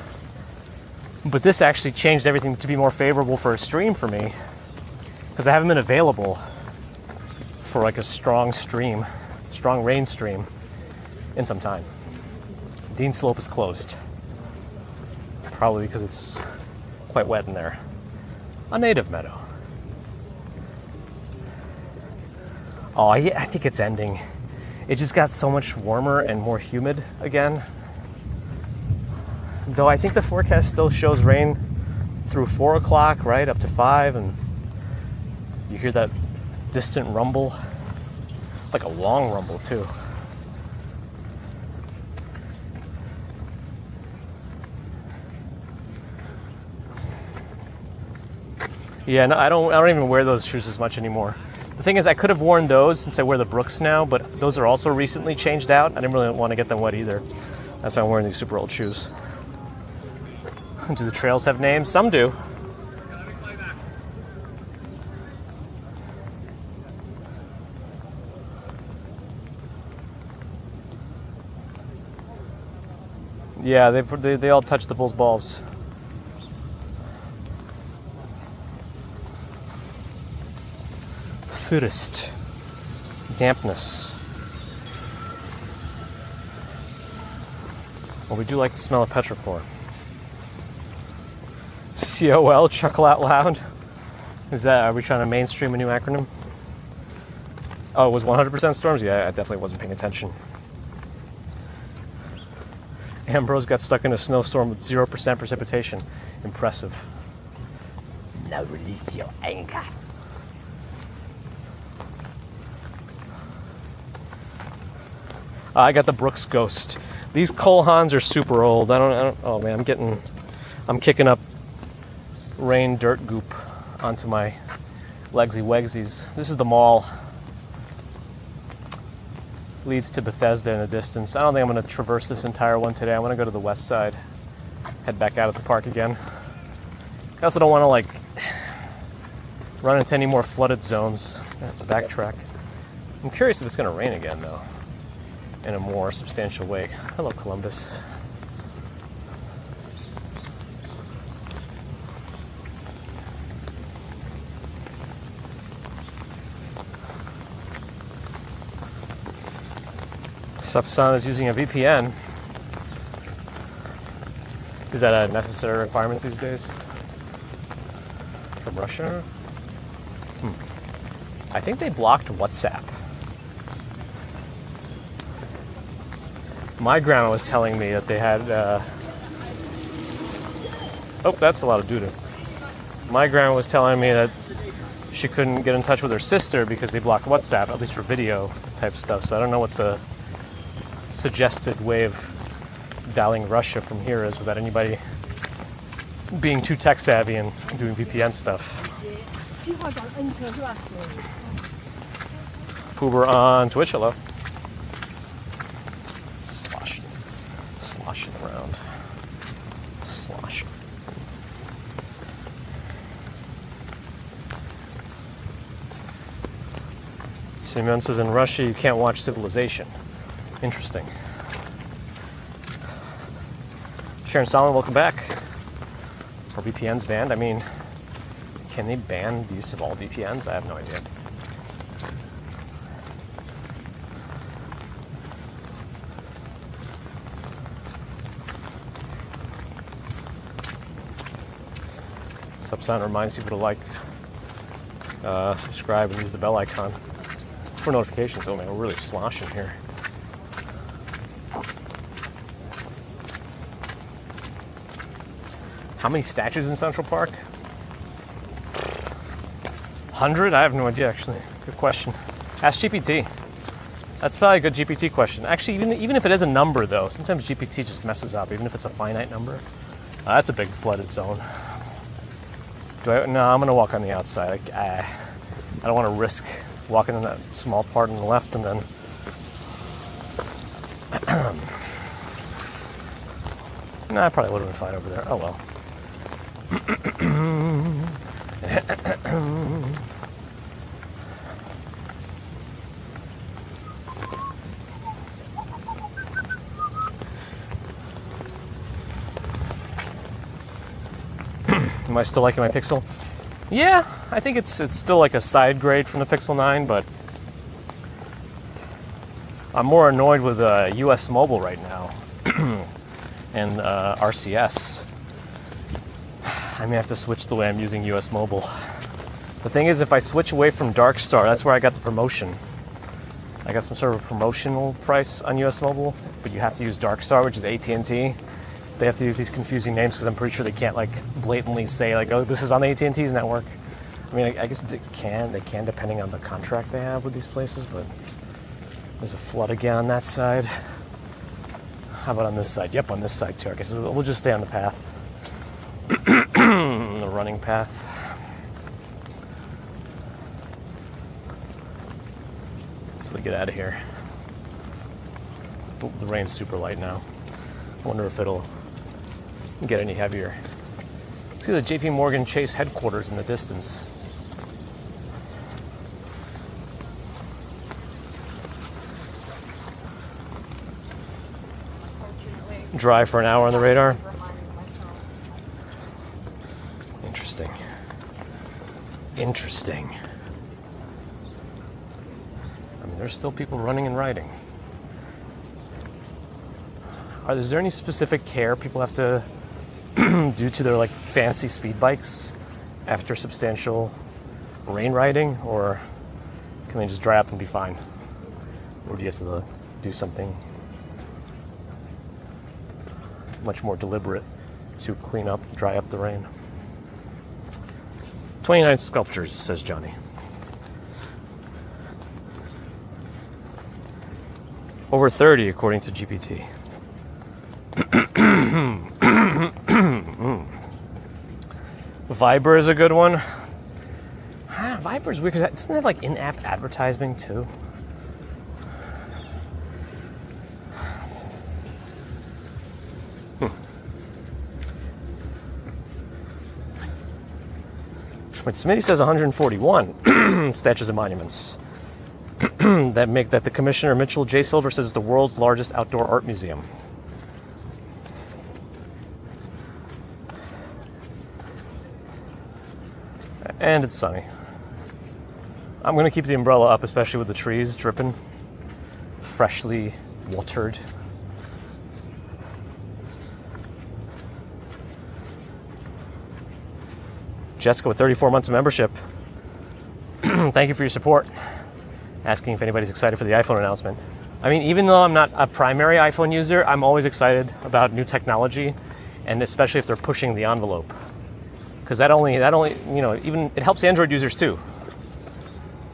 But this actually changed everything to be more favorable for a stream for me, because I haven't been available for like a strong rain stream in some time. Dean Slope is closed, probably because it's quite wet in there. A native meadow. Oh, I think it's ending. It just got so much warmer and more humid again. Though I think the forecast still shows rain through 4 o'clock, right, up to 5, and you hear that distant rumble, like a long rumble too. Yeah, no, I don't even wear those shoes as much anymore. The thing is, I could have worn those since I wear the Brooks now, but those are also recently changed out. I didn't really want to get them wet either. That's why I'm wearing these super old shoes. Do the trails have names? Some do. Yeah, they all touch the bull's balls. Sootist. Dampness. Well, we do like the smell of petrichor. COL, chuckle out loud. Are we trying to mainstream a new acronym? Oh, it was 100% storms? Yeah, I definitely wasn't paying attention. Ambrose got stuck in a snowstorm with 0% precipitation. Impressive. Now release your anger. I got the Brooks Ghost. These Cole Haans are super old. I don't. Oh man, I'm kicking up rain dirt goop onto my legsy wegsies. This is the mall. Leads to Bethesda in the distance. I don't think I'm going to traverse this entire one today. I'm going to go to the west side, head back out at the park again. I also don't want to like run into any more flooded zones. I have to backtrack. I'm curious if it's going to rain again though, in a more substantial way. Hello, Columbus. Subson is using a VPN. Is that a necessary requirement these days? From Russia? I think they blocked WhatsApp. My grandma was telling me that they had... Oh, that's a lot of doo-doo. My grandma was telling me that she couldn't get in touch with her sister because they blocked WhatsApp, at least for video type stuff. So I don't know what the suggested way of dialing Russia from here is without anybody being too tech savvy and doing VPN stuff. Poober on Twitch, hello. Sloshing around. Sloshing. Simeon says in Russia you can't watch Civilization. Interesting. Sharon Solomon, welcome back. Are VPNs banned? I mean, can they ban the use of all VPNs? I have no idea. Subsound reminds people to like, subscribe, and use the bell icon for notifications. Oh man, we're really sloshing here. How many statues in Central Park? 100? I have no idea, actually. Good question. Ask GPT. That's probably a good GPT question. Actually, even if it is a number, though, sometimes GPT just messes up, even if it's a finite number. That's a big flooded zone. No, I'm going to walk on the outside. I don't want to risk walking in that small part on the left and then... Nah, I probably would have been fine over there. Oh, well. Am I still liking my Pixel? Yeah, I think it's still like a side grade from the Pixel 9, but I'm more annoyed with US Mobile right now and RCS. I may have to switch the way I'm using US Mobile. The thing is, if I switch away from Darkstar, that's where I got the promotion. I got some sort of promotional price on US Mobile, but you have to use Darkstar, which is AT&T. They have to use these confusing names because I'm pretty sure they can't like blatantly say like, oh, this is on the AT&T's network. I mean, I guess they can depending on the contract they have with these places, but there's a flood again on that side. How about on this side? Yep, on this side too. I guess we'll just stay on the path. The running path. until we get out of here. The rain's super light now. I wonder if it'll get any heavier. See the JP Morgan Chase headquarters in the distance. Dry for an hour on the radar. Interesting. Interesting. I mean, there's still people running and riding. Is there any specific care people have to do to their like fancy speed bikes after substantial rain riding, or can they just dry up and be fine? Or do you have to do something much more deliberate to clean up, dry up the rain? 29 sculptures, says Johnny. Over 30, according to GPT. Viber is a good one. Viber's weird because doesn't it have like in-app advertising too? But Smitty says 141 statues and monuments that the Commissioner Mitchell J. Silver says is the world's largest outdoor art museum. And it's sunny. I'm going to keep the umbrella up, especially with the trees dripping, freshly watered. Jessica with 34 months of membership. Thank you for your support. Asking if anybody's excited for the iPhone announcement. I mean, even though I'm not a primary iPhone user, I'm always excited about new technology, and especially if they're pushing the envelope. Because that only, you know, even it helps Android users too.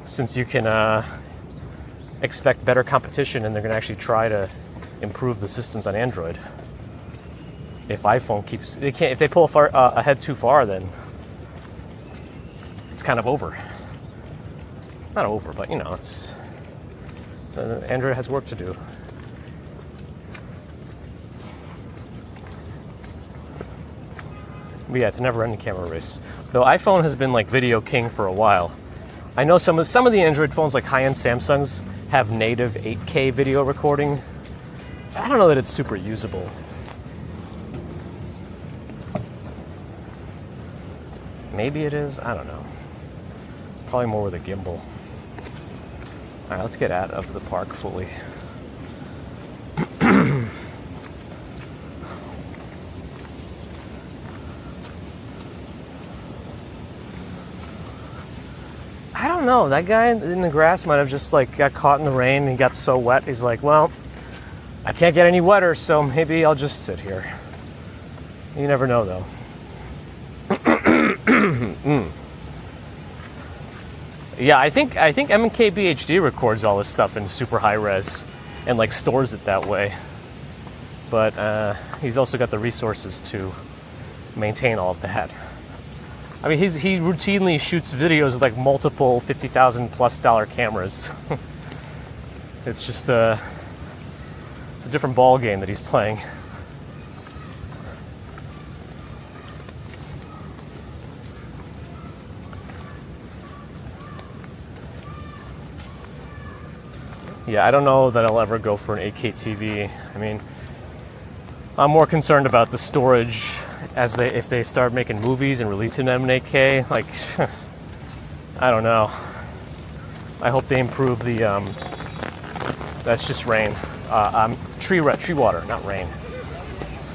Since you can expect better competition, and they're going to actually try to improve the systems on Android. If iPhone keeps, if they pull ahead too far, then it's kind of over. Not over, but you know, it's Android has work to do. But yeah, it's a never-ending camera race. Though iPhone has been like video king for a while. I know some of the Android phones, like high-end Samsungs, have native 8K video recording. I don't know that it's super usable. Maybe it is. I don't know. Probably more with a gimbal. All right, let's get out of the park fully. I don't know. That guy in the grass might have just like got caught in the rain and he got so wet. He's like, well, I can't get any wetter, so maybe I'll just sit here. You never know, though. Yeah, I think MKBHD records all this stuff in super high res and like stores it that way. But he's also got the resources to maintain all of that. I mean, he routinely shoots videos with like multiple $50,000+ cameras. It's just it's a different ball game that he's playing. Yeah, I don't know that I'll ever go for an 8K TV. I mean, I'm more concerned about the storage if they start making movies and releasing them in 8K. Like, I don't know. I hope they improve the. That's just rain. Tree water, not rain.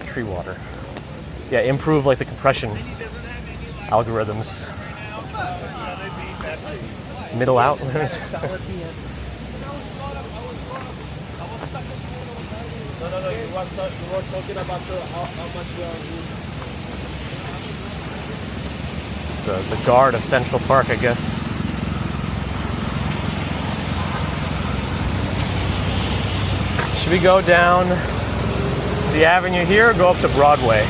Tree water. Yeah, improve like the compression algorithms. Middle out. No, you were talking about how much we are using. So the guard of Central Park, I guess. Should we go down the avenue here or go up to Broadway?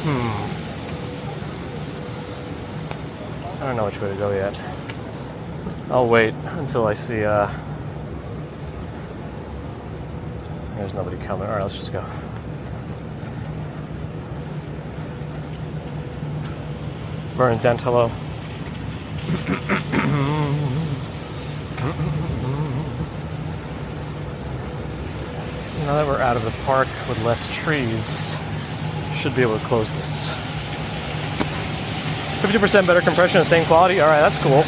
I don't know which way to go yet. I'll wait until I see, there's nobody coming. Alright, let's just go. Bernadette, hello. Now that we're out of the park with less trees, should be able to close this. 50% better compression and same quality. Alright, that's cool.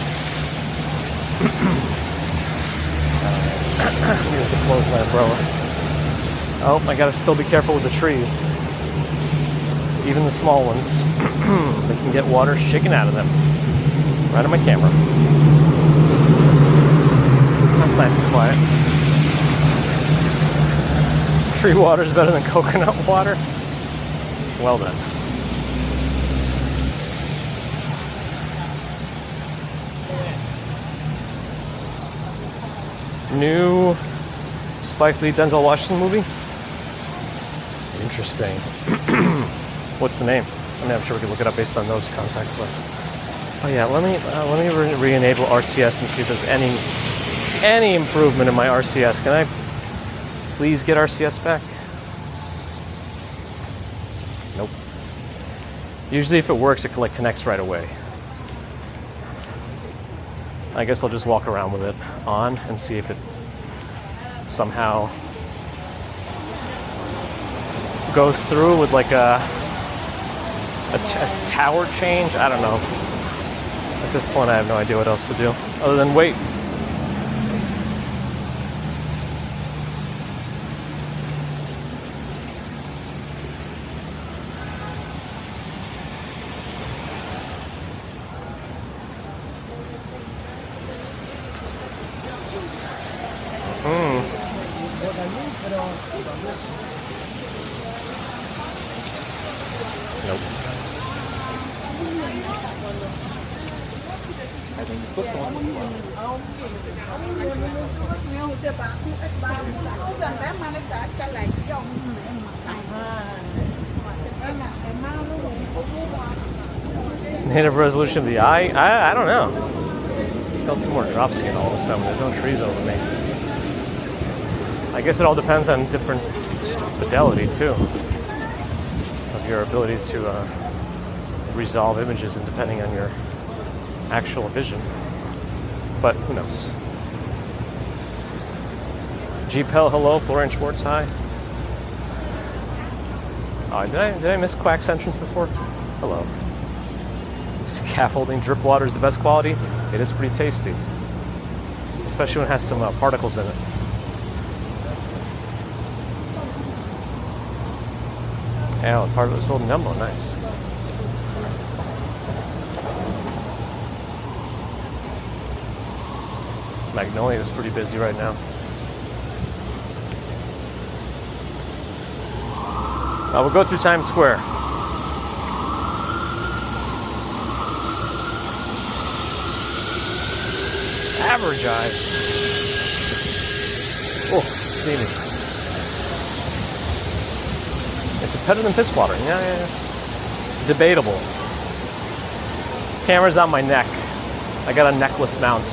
I need to close my umbrella. Oh, I gotta still be careful with the trees. Even the small ones. They can get water shaken out of them. Right on my camera. That's nice and quiet. Tree water is better than coconut water? Well then. New Spike Lee Denzel Washington movie? Interesting. What's the name? I mean, I'm sure we can look it up based on those contacts. But oh yeah, let me re-enable RCS and see if there's any improvement in my RCS. Can I please get RCS back? Nope. Usually, if it works, it like connects right away. I guess I'll just walk around with it on and see if it somehow goes through with like a tower change. I don't know. At this point, I have no idea what else to do other than wait. Nope. Native resolution of the eye? I don't know. Felt some more drop skin all of a sudden. There's no trees over me. I guess it all depends on different fidelity too. Of your ability to resolve images and depending on your actual vision. But who knows? G-Pel, hello. Florian Schwartz, hi. Oh, did I miss Quack's entrance before? Hello. Scaffolding drip water is the best quality. It is pretty tasty, especially when it has some particles in it. Yeah, part of it was sold in Dumbo. Nice. Magnolia is pretty busy right now. We'll go through Times Square. Average eyes. Oh, steamy. Is it better than piss water? Yeah. Debatable. Camera's on my neck. I got a necklace mount.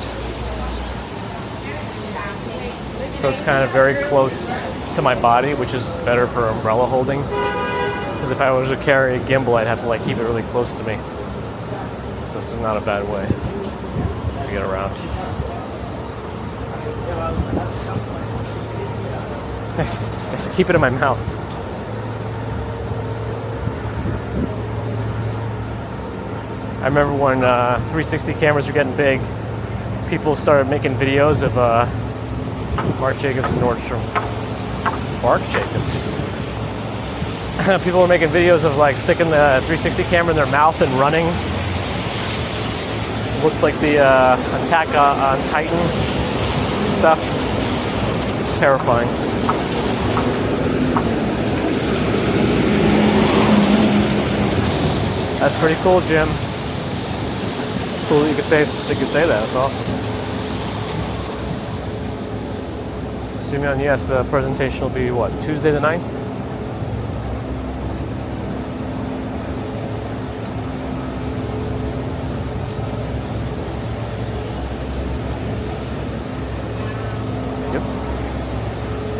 So it's kind of very close to my body, which is better for umbrella holding. Because if I was to carry a gimbal, I'd have to like keep it really close to me. So this is not a bad way to get around. Nice to keep it in my mouth. I remember when 360 cameras were getting big, people started making videos of Marc Jacobs and Nordstrom. Marc Jacobs. People were making videos of like sticking the 360 camera in their mouth and running. It looked like the Attack on Titan stuff. Terrifying. That's pretty cool, Jim. It's cool that you could say that. That's awesome. Simeon, yes, the presentation will be what, Tuesday the 9th?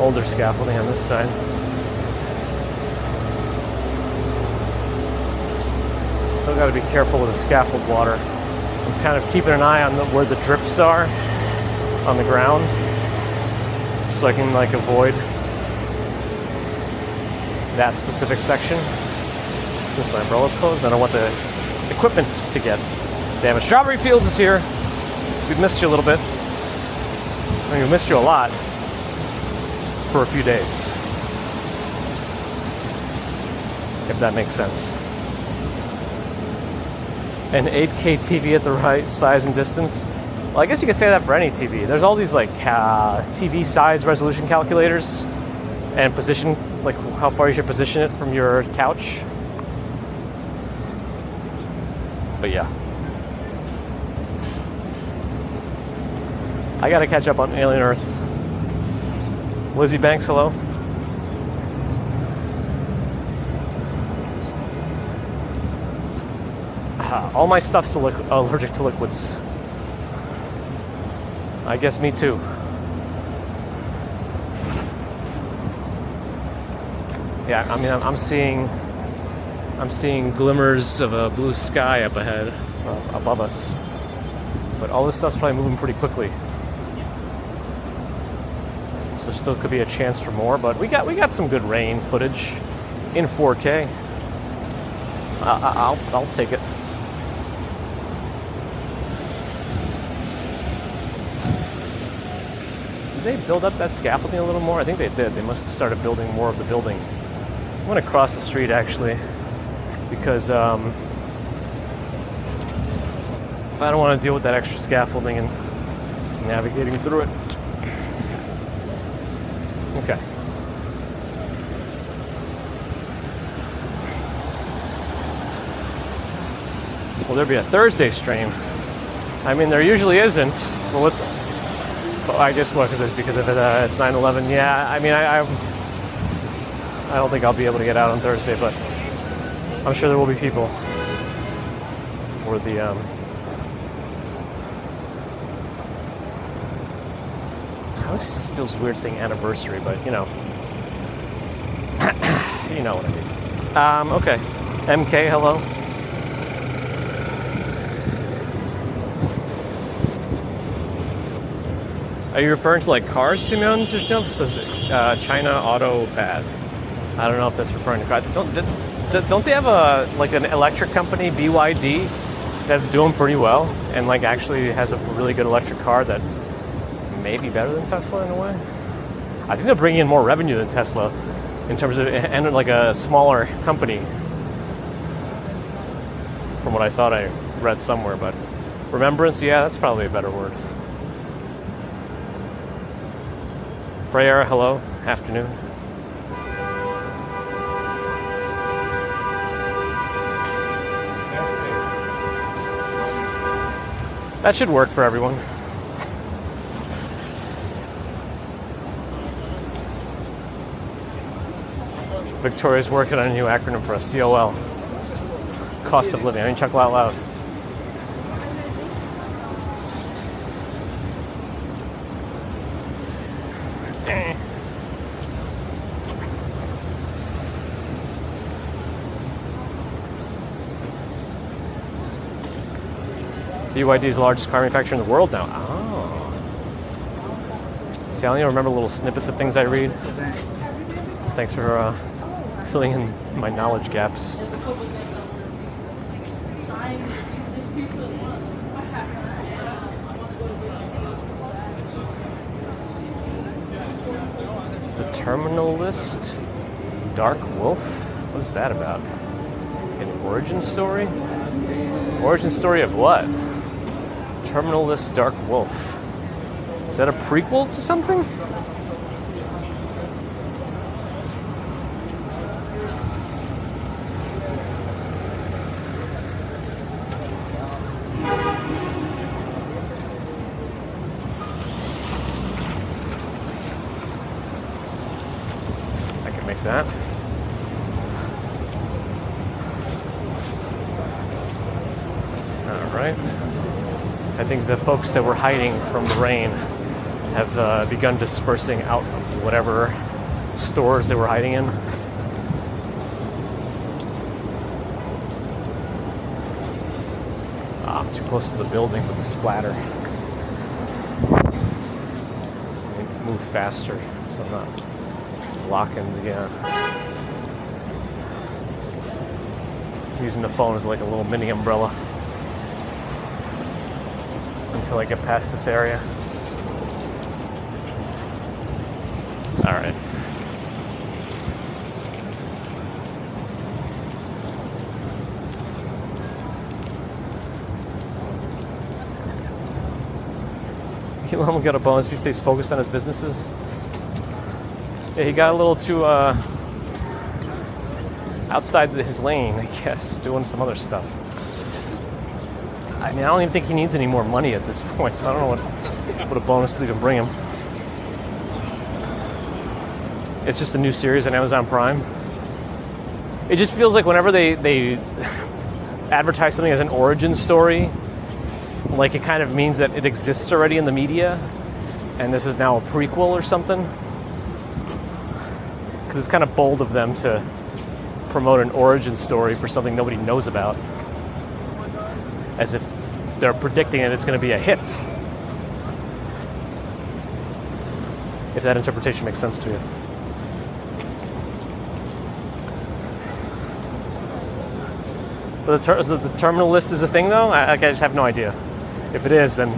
older scaffolding on this side. Still got to be careful with the scaffold water. I'm kind of keeping an eye on where the drips are on the ground, so I can like avoid that specific section. Since my umbrella's closed, I don't want the equipment to get damaged. Strawberry Fields is here. We've missed you a little bit. I mean, we missed you a lot for a few days, if that makes sense. An 8K TV at the right size and distance. Well, I guess you could say that for any TV. There's all these like TV size resolution calculators and position, like how far you should position it from your couch. But yeah. I gotta catch up on Alien Earth. Lizzie Banks, hello. All my stuff's allergic to liquids. I guess me too. Yeah, I mean, I'm seeing glimmers of a blue sky up ahead, above us. But all this stuff's probably moving pretty quickly. So still could be a chance for more, but we got some good rain footage in 4K. I'll take it. Did they build up that scaffolding a little more? I think they did. They must have started building more of the building. I'm going to cross the street actually, because if I don't want to deal with that extra scaffolding and navigating through it. Okay. Will there be a Thursday stream? I mean, there usually isn't. But I guess what? Because of it's 9/11. Yeah. I mean, I don't think I'll be able to get out on Thursday, but I'm sure there will be people for the. It always feels weird saying anniversary, but you know, you know what I mean. Okay. MK, hello. Are you referring to like cars, Simeon? Just know, it says China Auto Bad. I don't know if that's referring to cars. Don't they have like an electric company, BYD, that's doing pretty well and like actually has a really good electric car that may be better than Tesla in a way? I think they're bringing in more revenue than Tesla in terms of, and like a smaller company from what I thought I read somewhere, but remembrance, yeah, that's probably a better word. Prayer, hello, afternoon. That should work for everyone. Victoria's working on a new acronym for us, COL. Cost of living. I mean, chuckle out loud. BYD is the largest car manufacturer in the world now. Oh. See, I only remember little snippets of things I read. Thanks for filling in my knowledge gaps. The Terminal List, Dark Wolf? What is that about? An origin story? Origin story of what? Terminal List, Dark Wolf. Is that a prequel to something? I can make that. All right. I think the folks that were hiding from the rain have begun dispersing out of whatever stores they were hiding in. I'm too close to the building with the splatter. Move faster so I'm not blocking the using the phone as like a little mini umbrella until I get past this area. All right. Elon will get a bonus if he stays focused on his businesses. Yeah, he got a little too outside his lane, I guess, doing some other stuff. I mean, I don't even think he needs any more money at this point, so I don't know what a bonus to even bring him. It's just a new series on Amazon Prime. It just feels like whenever they advertise something as an origin story, like it kind of means that it exists already in the media, and this is now a prequel or something. Because it's kind of bold of them to promote an origin story for something nobody knows about, as if they're predicting that it's going to be a hit. If that interpretation makes sense to you. But the terminal list is a thing, though? I just have no idea. If it is, then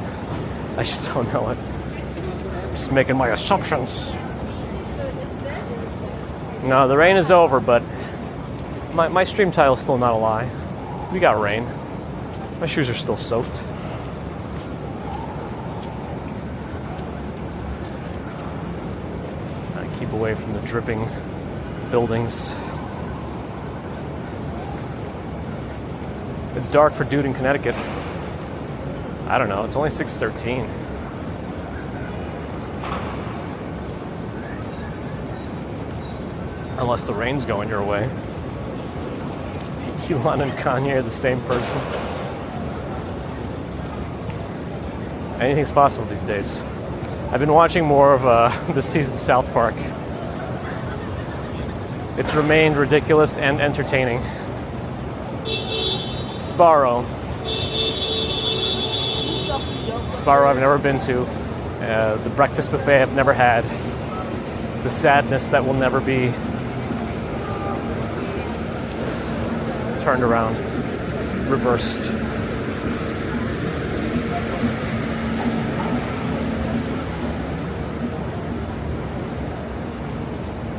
I just don't know it. I'm just making my assumptions. No, the rain is over, but my stream title's still not a lie. We got rain. My shoes are still soaked. I keep away from the dripping buildings. It's dark for dude in Connecticut. I don't know, it's only 6:13. Unless the rain's going your way. Elon and Kanye are the same person. Anything's possible these days. I've been watching more of this season's South Park. It's remained ridiculous and entertaining. Sparrow I've never been to. The breakfast buffet I've never had. The sadness that will never be turned around, reversed.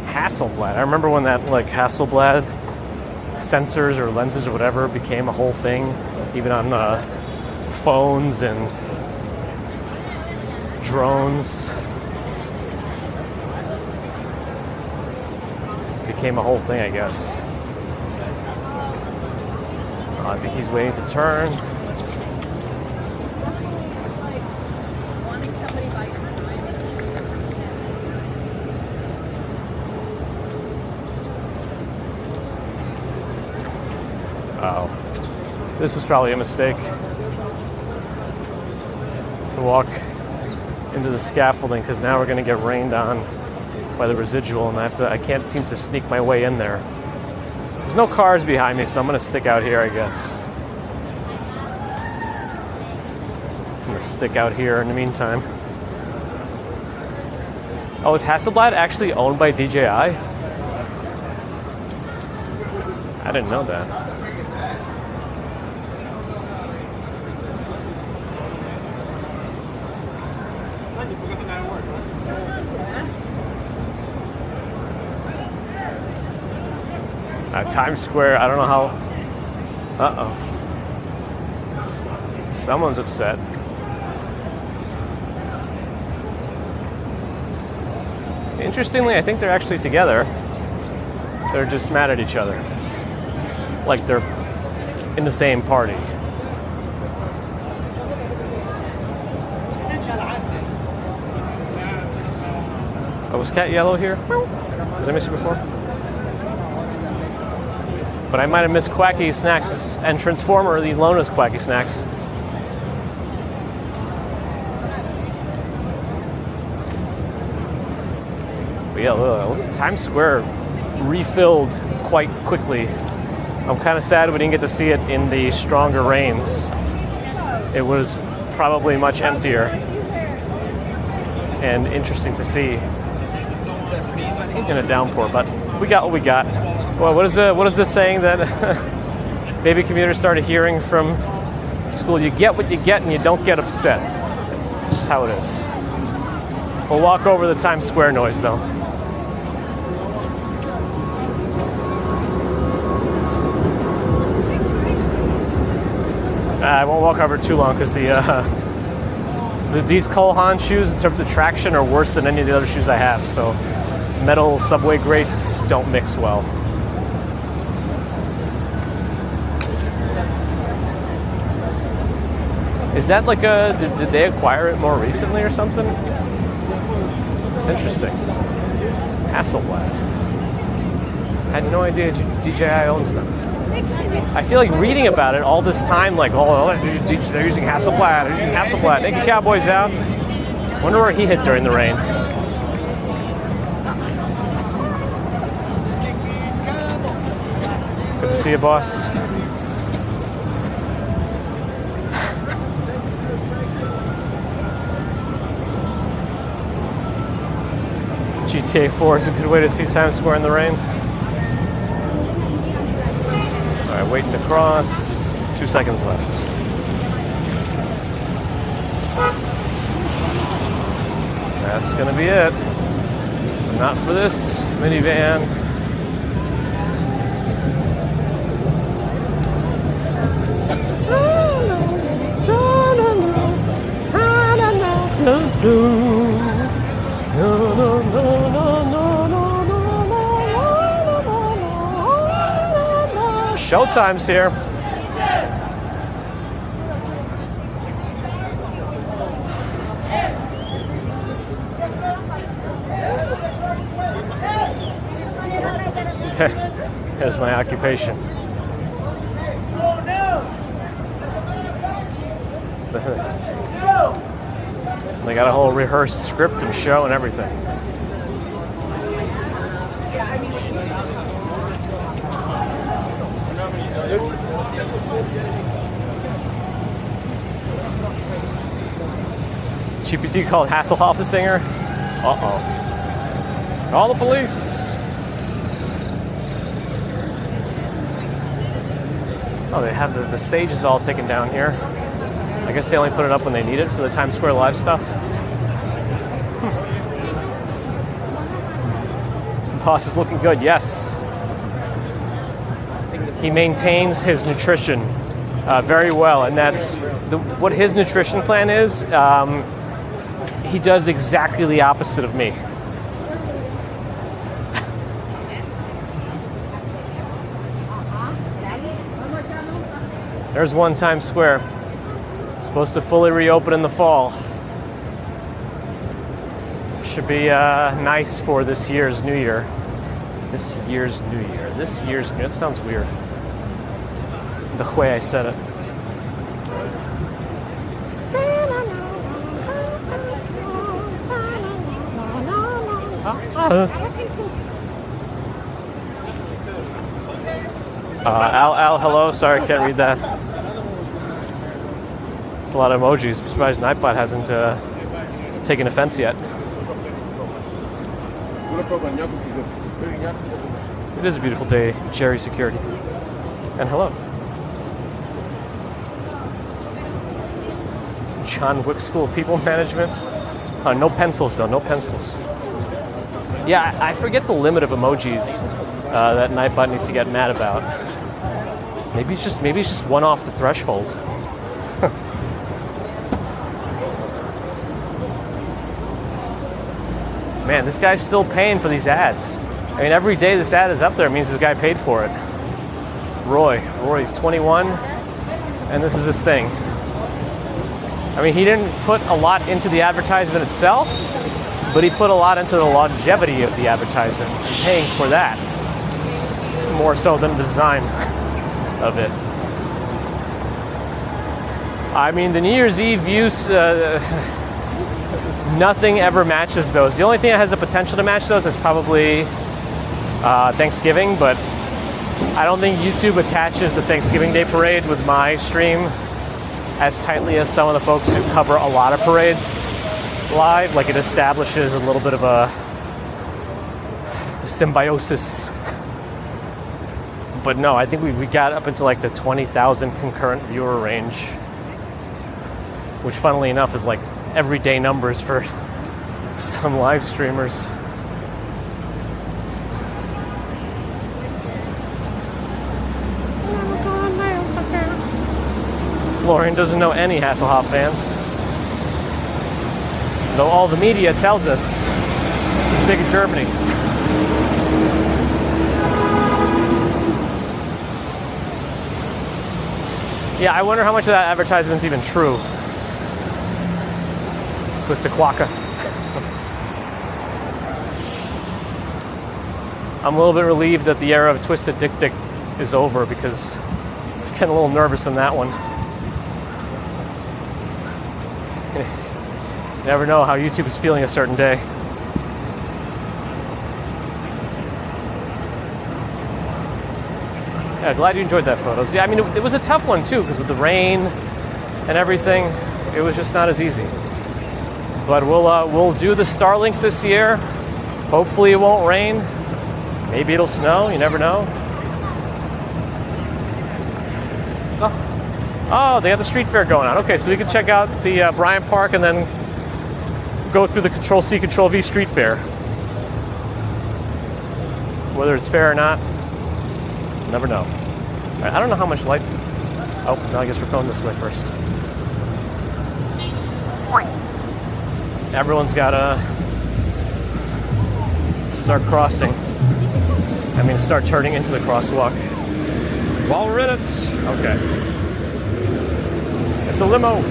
Hasselblad. I remember when that Hasselblad sensors or lenses or whatever became a whole thing, even on phones and drones. Became a whole thing, I guess. I think he's waiting to turn. Oh, this was probably a mistake. To walk into the scaffolding, because now we're going to get rained on by the residual, and I can't seem to sneak my way in there. There's no cars behind me, so I'm going to stick out here, I guess. I'm going to stick out here in the meantime. Oh, is Hasselblad actually owned by DJI? I didn't know that. Times Square, I don't know how... Uh-oh. Someone's upset. Interestingly, I think they're actually together. They're just mad at each other. Like they're in the same party. Oh, was Cat Yellow here? Did I miss you before? But I might have missed Quacky Snacks' entrance, formerly known as Quacky Snacks. yeah, look, Times Square refilled quite quickly. I'm kind of sad we didn't get to see it in the stronger rains. It was probably much emptier and interesting to see in a downpour, but we got what we got. Well, what is this saying that baby commuters started hearing from school? You get what you get and you don't get upset. That's how it is. We'll walk over the Times Square noise though. I won't walk over too long because these Cole Haan shoes in terms of traction are worse than any of the other shoes I have, so metal subway grates don't mix well. Is that like did they acquire it more recently or something? It's interesting. Hasselblad. I had no idea DJI owns them. I feel like reading about it all this time, like, oh, they're using Hasselblad, they're using Hasselblad. Naked Cowboy's out. Wonder where he hid during the rain. Good to see you, boss. GTA 4 is a good way to see Times Square in the rain. Alright, waiting to cross. 2 seconds left. That's gonna be it. Not for this minivan. Showtime's here. There's my occupation. They got a whole rehearsed script and show and everything. GPT called Hasselhoff a singer? Uh-oh. Call the police. Oh, they have the stage is all taken down here. I guess they only put it up when they need it for the Times Square Live stuff. Boss is looking good, yes. He maintains his nutrition very well, and that's what his nutrition plan is. He does exactly the opposite of me. There's one Times Square. Supposed to fully reopen in the fall. Should be nice for this year's New Year. This year's New Year. This year's New Year. That sounds weird. The way I said it. Al, hello. Sorry, I can't read that. It's a lot of emojis. I'm surprised Nightbot hasn't taken offense yet. It is a beautiful day, Jerry Security. And hello. John Wick School of People Management. No pencils though, no pencils. Yeah, I forget the limit of emojis that Nightbot needs to get mad about. Maybe it's just one off the threshold. Man, this guy's still paying for these ads. I mean, every day this ad is up there means this guy paid for it. Roy's 21, and this is his thing. I mean, he didn't put a lot into the advertisement itself, but he put a lot into the longevity of the advertisement, paying for that, more so than the design of it. I mean, the New Year's Eve use, nothing ever matches those. The only thing that has the potential to match those is probably Thanksgiving, but I don't think YouTube attaches the Thanksgiving Day parade with my stream as tightly as some of the folks who cover a lot of parades live. Like, it establishes a little bit of a symbiosis. But no, I think we got up into like the 20,000 concurrent viewer range, which funnily enough is like everyday numbers for some live streamers. Florian doesn't know any Hasselhoff fans, though all the media tells us he's big in Germany. Yeah, I wonder how much of that advertisement's even true. Twisted Quacka. I'm a little bit relieved that the era of Twisted Dick Dick is over, because I'm getting a little nervous in that one. You never know how YouTube is feeling a certain day. Yeah, glad you enjoyed that photos. Yeah, I mean, it was a tough one too, because with the rain and everything, it was just not as easy. But we'll do the Starlink this year. Hopefully it won't rain. Maybe it'll snow, you never know. Oh, they have the street fair going on. Okay, so we can check out the Bryant Park and then go through the Control-C, Control-V street fair. Whether it's fair or not, never know. I don't know how much light... Oh, no, I guess we're going this way first. Everyone's got to start crossing. I mean, start turning into the crosswalk. While we're in it. Okay. It's a limo.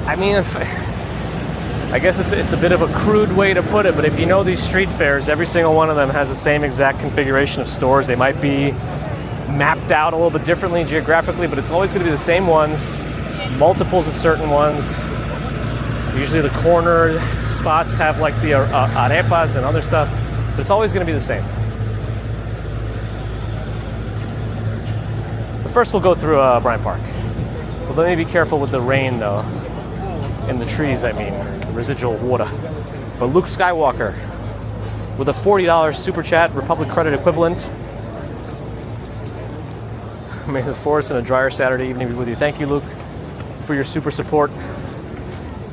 I mean, I guess it's a bit of a crude way to put it, but if you know these street fairs, every single one of them has the same exact configuration of stores. They might be mapped out a little bit differently geographically, but it's always going to be the same ones, multiples of certain ones. Usually the corner spots have like the arepas and other stuff, but it's always going to be the same. But first we'll go through Bryant Park. But let me be careful with the rain though. In the trees, I mean, residual water. But Luke Skywalker with a $40 super chat, Republic credit equivalent. May the forest and a drier Saturday evening be with you. Thank you, Luke, for your super support.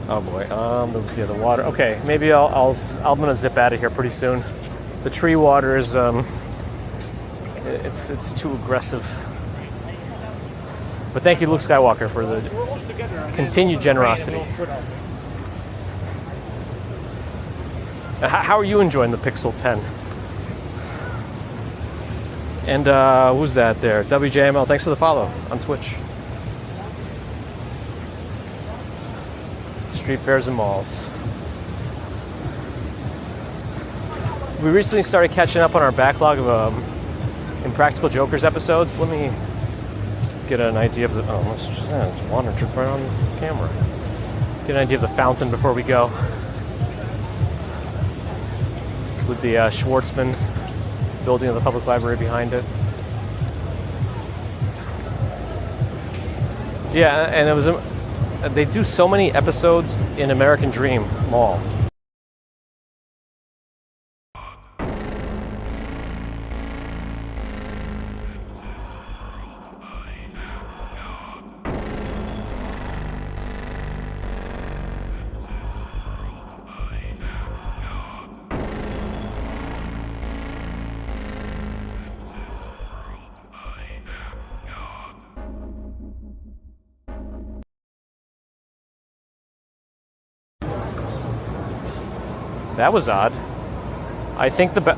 Oh boy, the water. Okay, maybe I'm gonna zip out of here pretty soon. The tree water is it's too aggressive. But thank you, Luke Skywalker, for the continued generosity. How are you enjoying the Pixel 10? And who's that there? WJML, thanks for the follow on Twitch. Street fairs and malls. We recently started catching up on our backlog of Impractical Jokers episodes. Let me get an idea of the... Oh, it's water dripping right on the camera. Get an idea of the fountain before we go. With the Schwartzman building of the public library behind it. Yeah, and it was... They do so many episodes in American Dream Mall. That was odd. I think I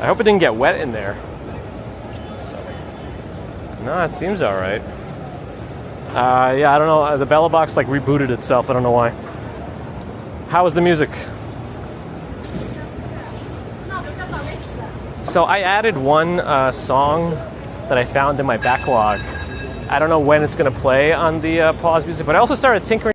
hope it didn't get wet in there. So, no, it seems all right. Yeah, I don't know. The Bella Box like rebooted itself. I don't know why. How was the music? So I added one song that I found in my backlog. I don't know when it's going to play on the pause music, but I also started tinkering.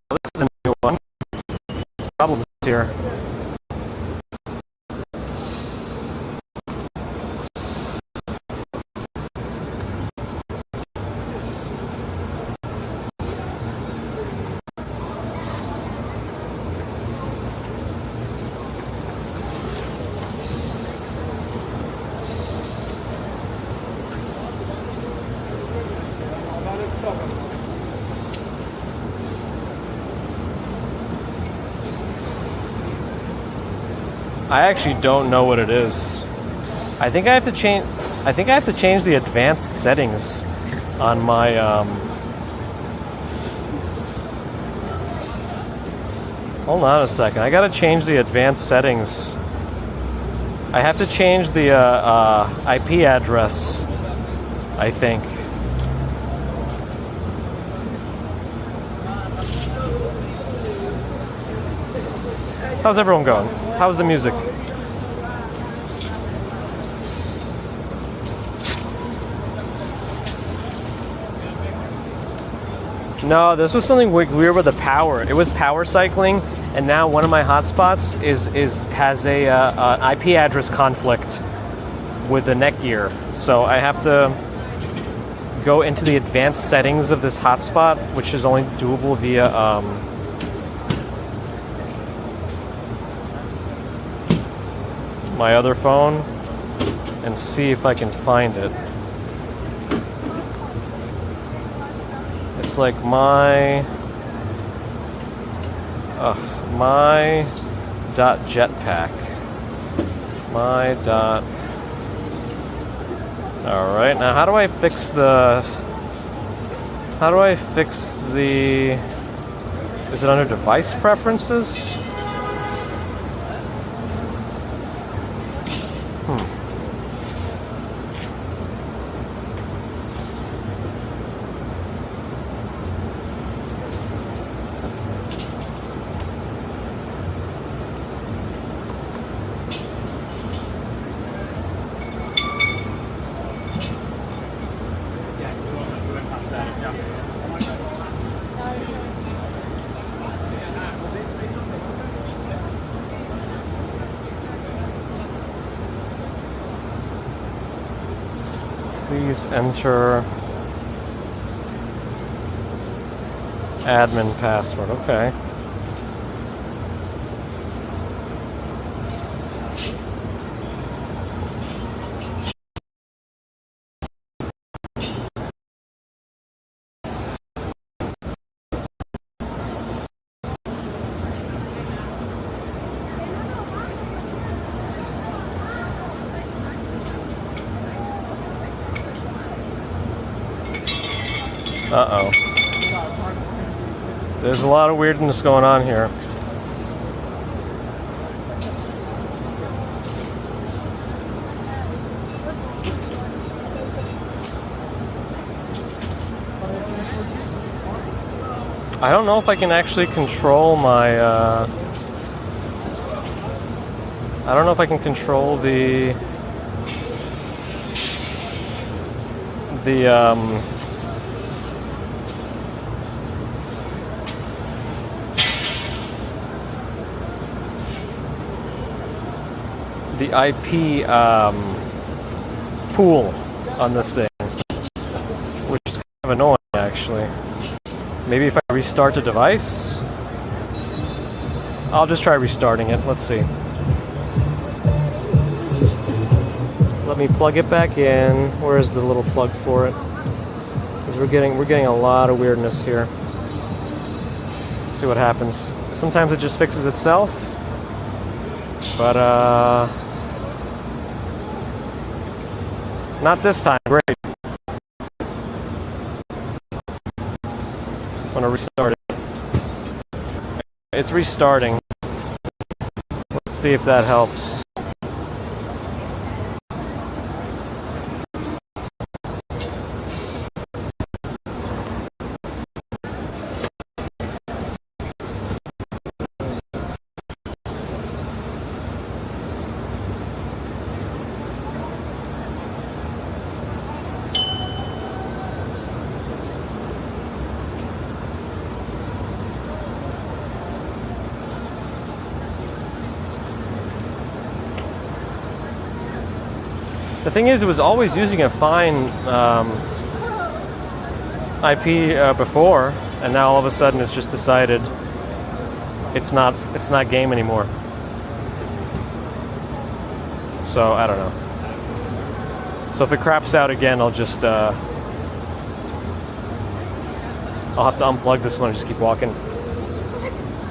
This is a new one. Problems here. I actually don't know what it is. I think I have to change. I think I have to change the advanced settings on my. Hold on a second. I gotta change the advanced settings. I have to change the IP address. I think. How's everyone going? How's the music? No, this was something weird with the power. It was power cycling, and now one of my hotspots has a IP address conflict with the Netgear. So I have to go into the advanced settings of this hotspot, which is only doable via my other phone, and see if I can find it. It's like my dot jetpack. My dot. All right. Now, how do I fix the? How do I fix the? Is it under device preferences? Please enter admin password. Okay. Uh-oh. There's a lot of weirdness going on here. I don't know if I can actually control my, I don't know if I can control the IP pool on this thing, which is kind of annoying actually. Maybe if I restart the device? I'll just try restarting it. Let's see. Let me plug it back in. Where's the little plug for it? Because we're getting a lot of weirdness here. Let's see what happens. Sometimes it just fixes itself. But not this time. Great. I'm gonna restart it. It's restarting. Let's see if that helps. The thing is, it was always using a fine IP before, and now all of a sudden it's just decided it's not game anymore. So I don't know. So if it craps out again, I'll just I'll have to unplug this one and just keep walking.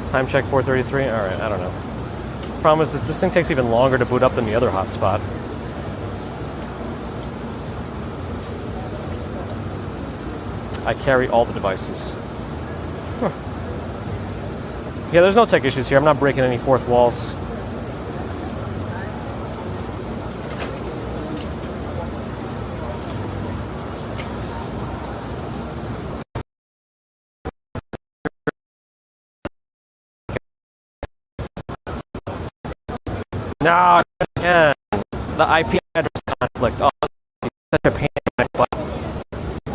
Time check 4:33. All right, I don't know. Problem is, this thing takes even longer to boot up than the other hotspot. I carry all the devices. Huh. Yeah, there's no tech issues here. I'm not breaking any fourth walls. No, again. The IP address conflict. Oh, it's such a pain in my butt.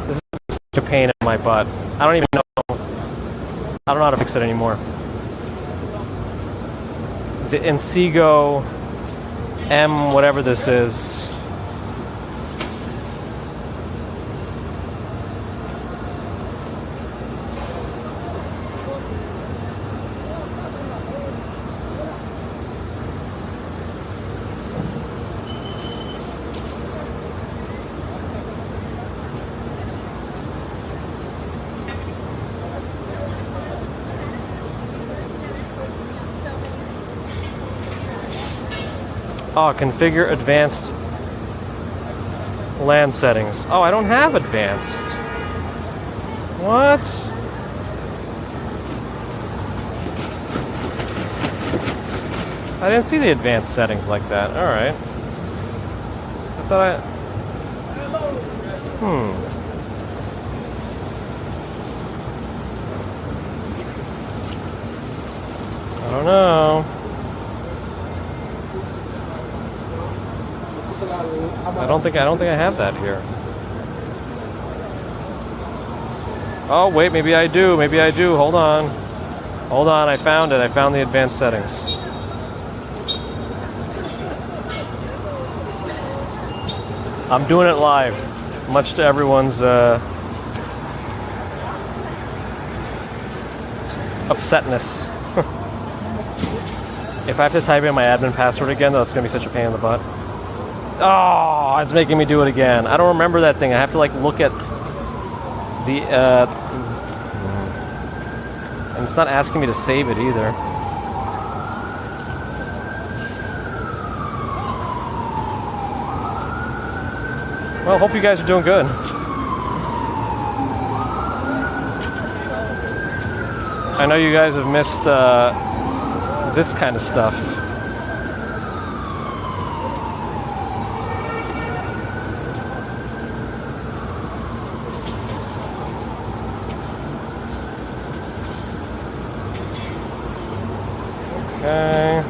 This is such a pain in my butt. I don't even know. I don't know how to fix it anymore. The Inseego M, whatever this is. Oh, configure advanced LAN settings. Oh, I don't have advanced. What? I didn't see the advanced settings like that. All right. I thought I don't know. I don't think I have that here. Oh wait, maybe I do. Maybe I do. Hold on. Hold on. I found it. I found the advanced settings. I'm doing it live. much to everyone's upsetness. If I have to type in my admin password again, though, it's going to be such a pain in the butt. Oh, it's making me do it again. I don't remember that thing. I have to like look at the and it's not asking me to save it either. Well, hope you guys are doing good. I know you guys have missed this kind of stuff. Okay.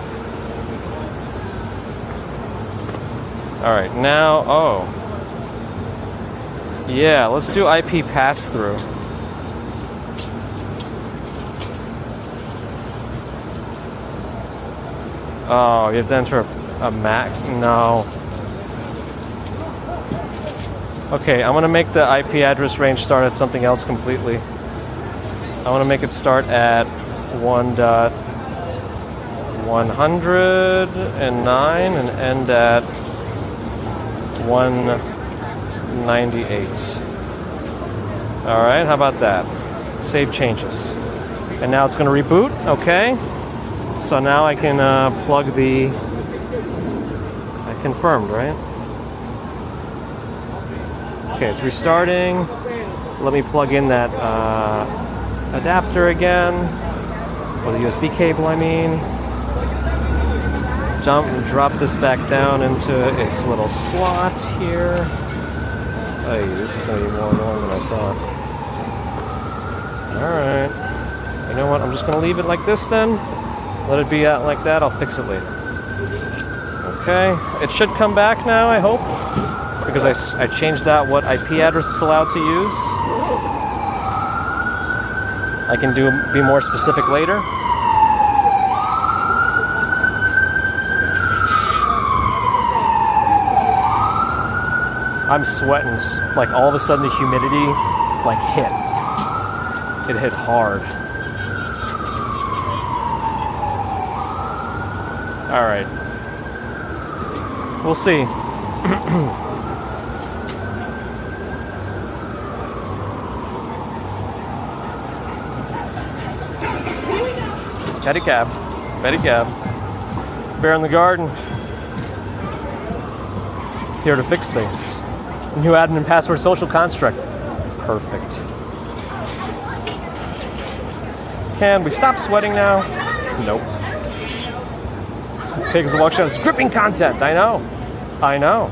All right, now, oh. Yeah, let's do IP pass-through. Oh, you have to enter a MAC? No. Okay, I'm gonna make the IP address range start at something else completely. I wanna make it start at 1.109 and end at 198. All right, how about that? Save changes. And now it's gonna reboot, okay. So now I can plug the, I confirmed, right? Okay, it's restarting. Let me plug in that adapter again, or the USB cable, I mean. Jump and drop this back down into its little slot here. Hey, this is going to be more annoying than I thought. Alright. You know what, I'm just going to leave it like this then. Let it be out like that, I'll fix it later. Okay, it should come back now, I hope. Because I changed out what IP address it's allowed to use. I can be more specific later. I'm sweating, like all of a sudden the humidity like hit. It hit hard. All right. We'll see. Petty cab. Petty cab. Bear in the garden. Here to fix things. New admin password social construct. Perfect. Can we stop sweating now? Nope. Pigs and walk it's dripping content. I know. I know.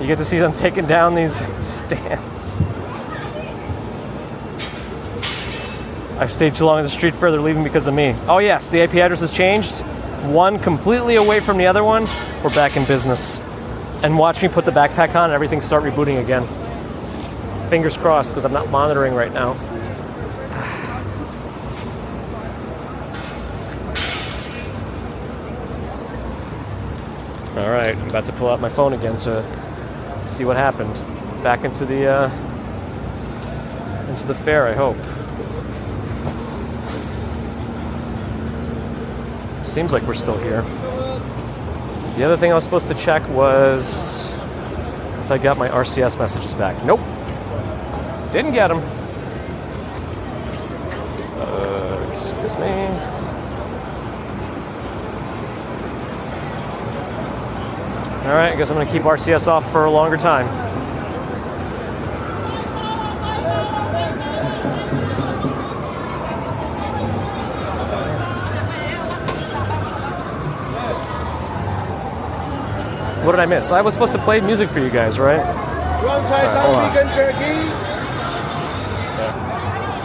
You get to see them taking down these stands. I've stayed too long in the street further, leaving because of me. Oh yes, the IP address has changed. One completely away from the other one. We're back in business. And watch me put the backpack on and everything start rebooting again. Fingers crossed, because I'm not monitoring right now. All right, I'm about to pull out my phone again to see what happened. Back into the fair, I hope. Seems like we're still here. The other thing I was supposed to check was if I got my RCS messages back. Nope. Didn't get them. Excuse me. All right, I guess I'm going to keep RCS off for a longer time. What did I miss? I was supposed to play music for you guys, right? You want to try some vegan turkey?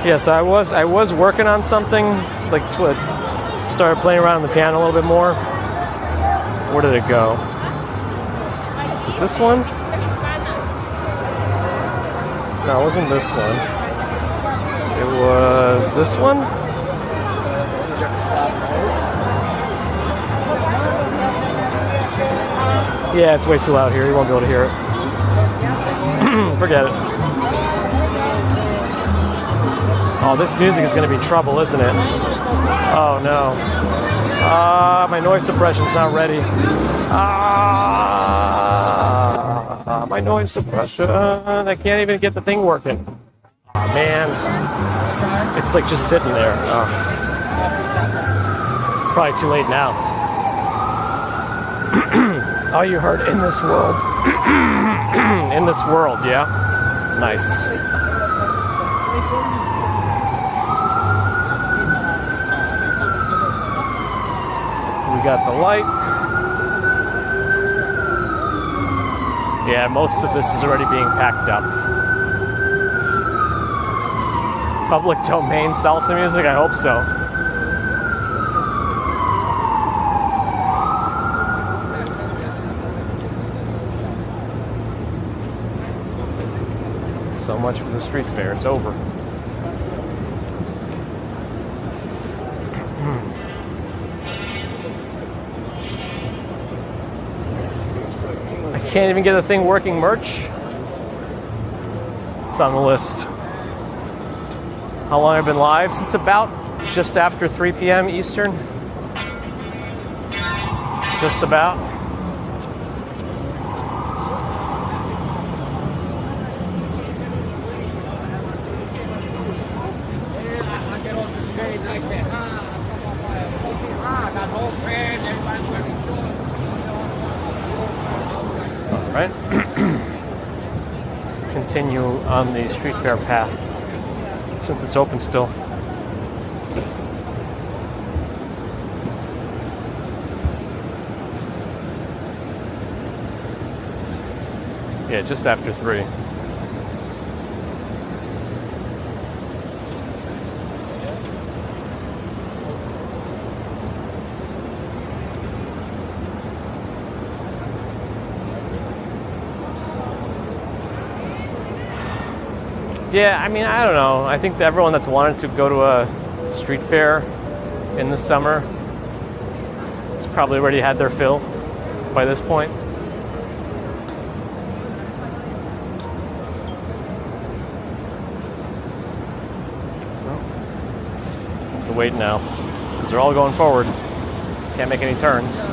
Yes, I was working on something, like started playing around on the piano a little bit more. Where did it go? Is it this one? No, it wasn't this one. It was this one? Yeah, it's way too loud here. You won't be able to hear it. Forget it. Oh, this music is going to be trouble, isn't it? Oh, no. My noise suppression's not ready. My noise suppression. I can't even get the thing working. Oh, man. It's like just sitting there. Oh. It's probably too late now. Oh, you heard In This World. In This World, yeah? Nice. We got the light. Yeah, most of this is already being packed up. Public domain salsa music? I hope so. So much for the street fair. It's over. I can't even get the thing working merch. It's on the list. How long I've been live? Since about just after 3 p.m. Eastern. Just about. Right? Continue on the street fair path since it's open still. Yeah, just after 3. Yeah, I mean, I don't know. I think that everyone that's wanted to go to a street fair in the summer has probably already had their fill by this point. Well, have to wait now because they're all going forward. Can't make any turns.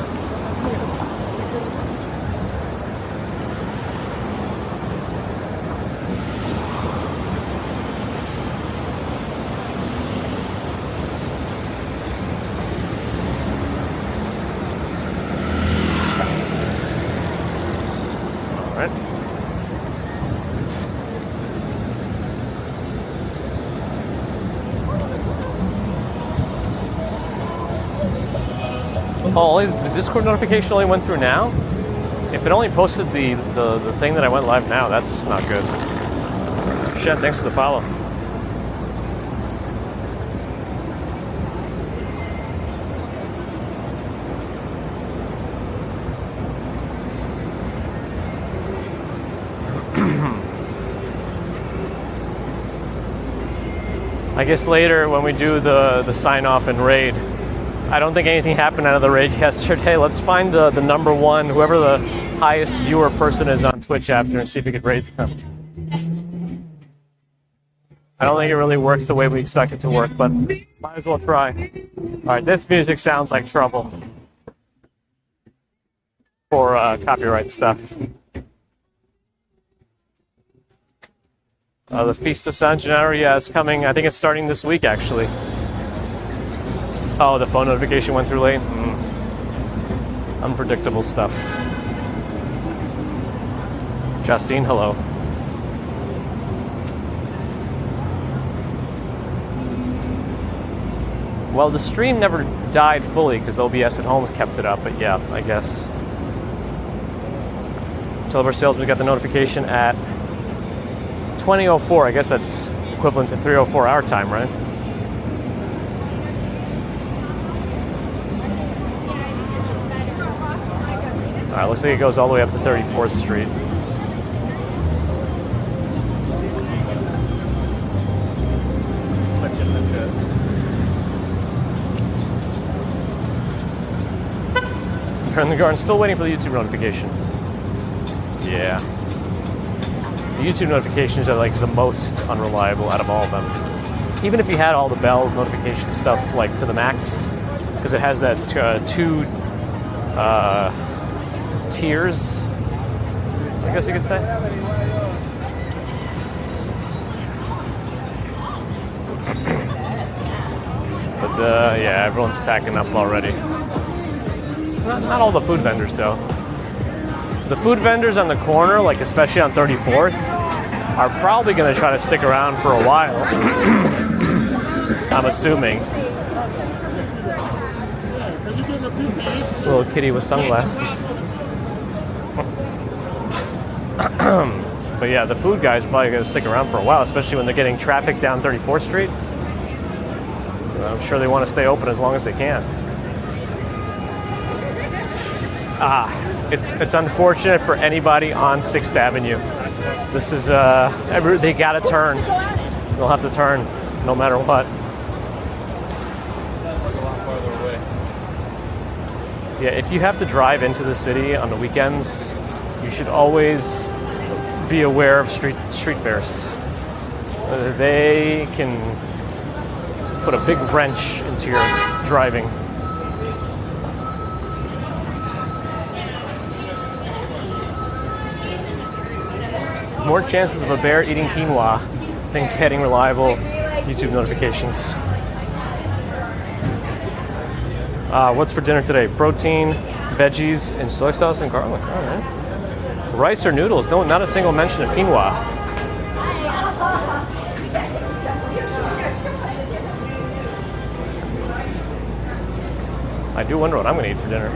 Oh, the Discord notification only went through now? If it only posted the thing that I went live now, that's not good. Shen, thanks for the follow. I guess later when we do the sign off and raid, I don't think anything happened out of the raid yesterday. Let's find the number one, whoever the highest viewer person is on Twitch after, and see if we could raid them. I don't think it really works the way we expect it to work, but might as well try. Alright, this music sounds like trouble for copyright stuff. The Feast of San Gennaro, yeah, is coming. I think it's starting this week, actually. Oh, the phone notification went through late? Unpredictable stuff. Justine, hello. Well, the stream never died fully because OBS at home kept it up, but yeah, I guess. Telever Salesman got the notification at 20:04. I guess that's equivalent to 3:04 our time, right? Alright, looks like it goes all the way up to 34th Street. You're in the garden, still waiting for the YouTube notification. Yeah. The YouTube notifications are like the most unreliable out of all of them. Even if you had all the bell notification stuff like to the max, because it has that two tiers, I guess you could say. But yeah, everyone's packing up already. Not all the food vendors though. The food vendors on the corner, like especially on 34th, are probably going to try to stick around for a while. I'm assuming. Little kitty with sunglasses. But yeah, the food guys are probably going to stick around for a while, especially when they're getting traffic down 34th Street. I'm sure they want to stay open as long as they can. It's unfortunate for anybody on 6th Avenue. This is, they gotta turn. They'll have to turn no matter what. Yeah, if you have to drive into the city on the weekends, you should always be aware of street fairs. They can put a big wrench into your driving. More chances of a bear eating quinoa than getting reliable YouTube notifications. What's for dinner today? Protein, veggies, and soy sauce and garlic. All right. Rice or noodles? No, not a single mention of quinoa. I do wonder what I'm going to eat for dinner.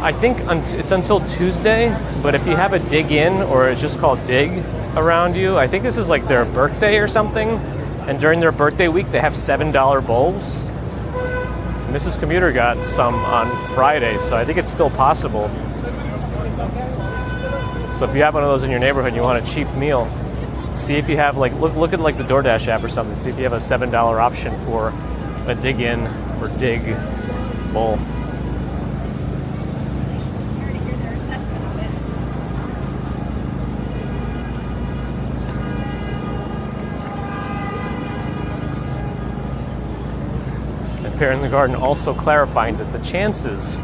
I think it's until Tuesday, but if you have a dig in, or it's just called dig around you, I think this is like their birthday or something, and during their birthday week they have $7 bowls. Mrs. Commuter got some on Friday, so I think it's still possible. So if you have one of those in your neighborhood and you want a cheap meal, see if you have like, look at like the DoorDash app or something, see if you have a $7 option for a dig in or dig bowl. Pear in the Garden also clarifying that the chances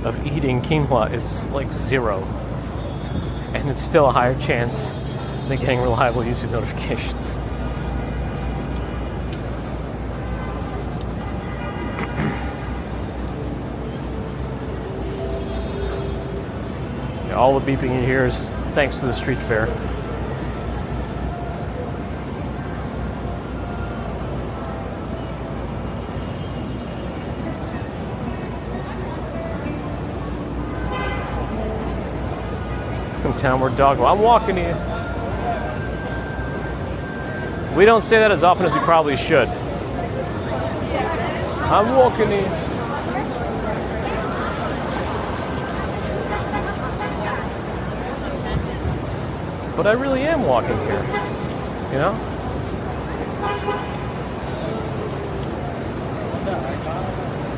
of eating quinoa is like 0. And it's still a higher chance than getting reliable YouTube notifications. Yeah, all the beeping you hear is thanks to the street fair. Townward dog. Well, I'm walking to you. We don't say that as often as we probably should. I'm walking to you. But I really am walking here. You know?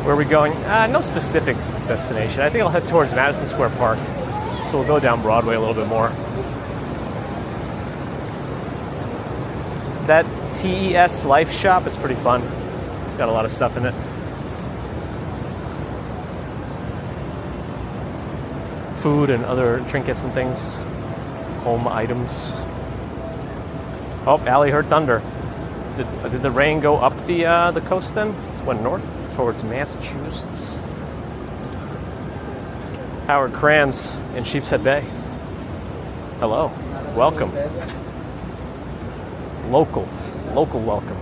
Where are we going? No specific destination. I think I'll head towards Madison Square Park. So we'll go down Broadway a little bit more. That TES Life shop is pretty fun. It's got a lot of stuff in it. Food and other trinkets and things. Home items. Oh, Allie heard thunder. Did the rain go up the coast then? It went north towards Massachusetts. Howard Kranz in Sheepshead Bay. Hello. Welcome. Local welcome.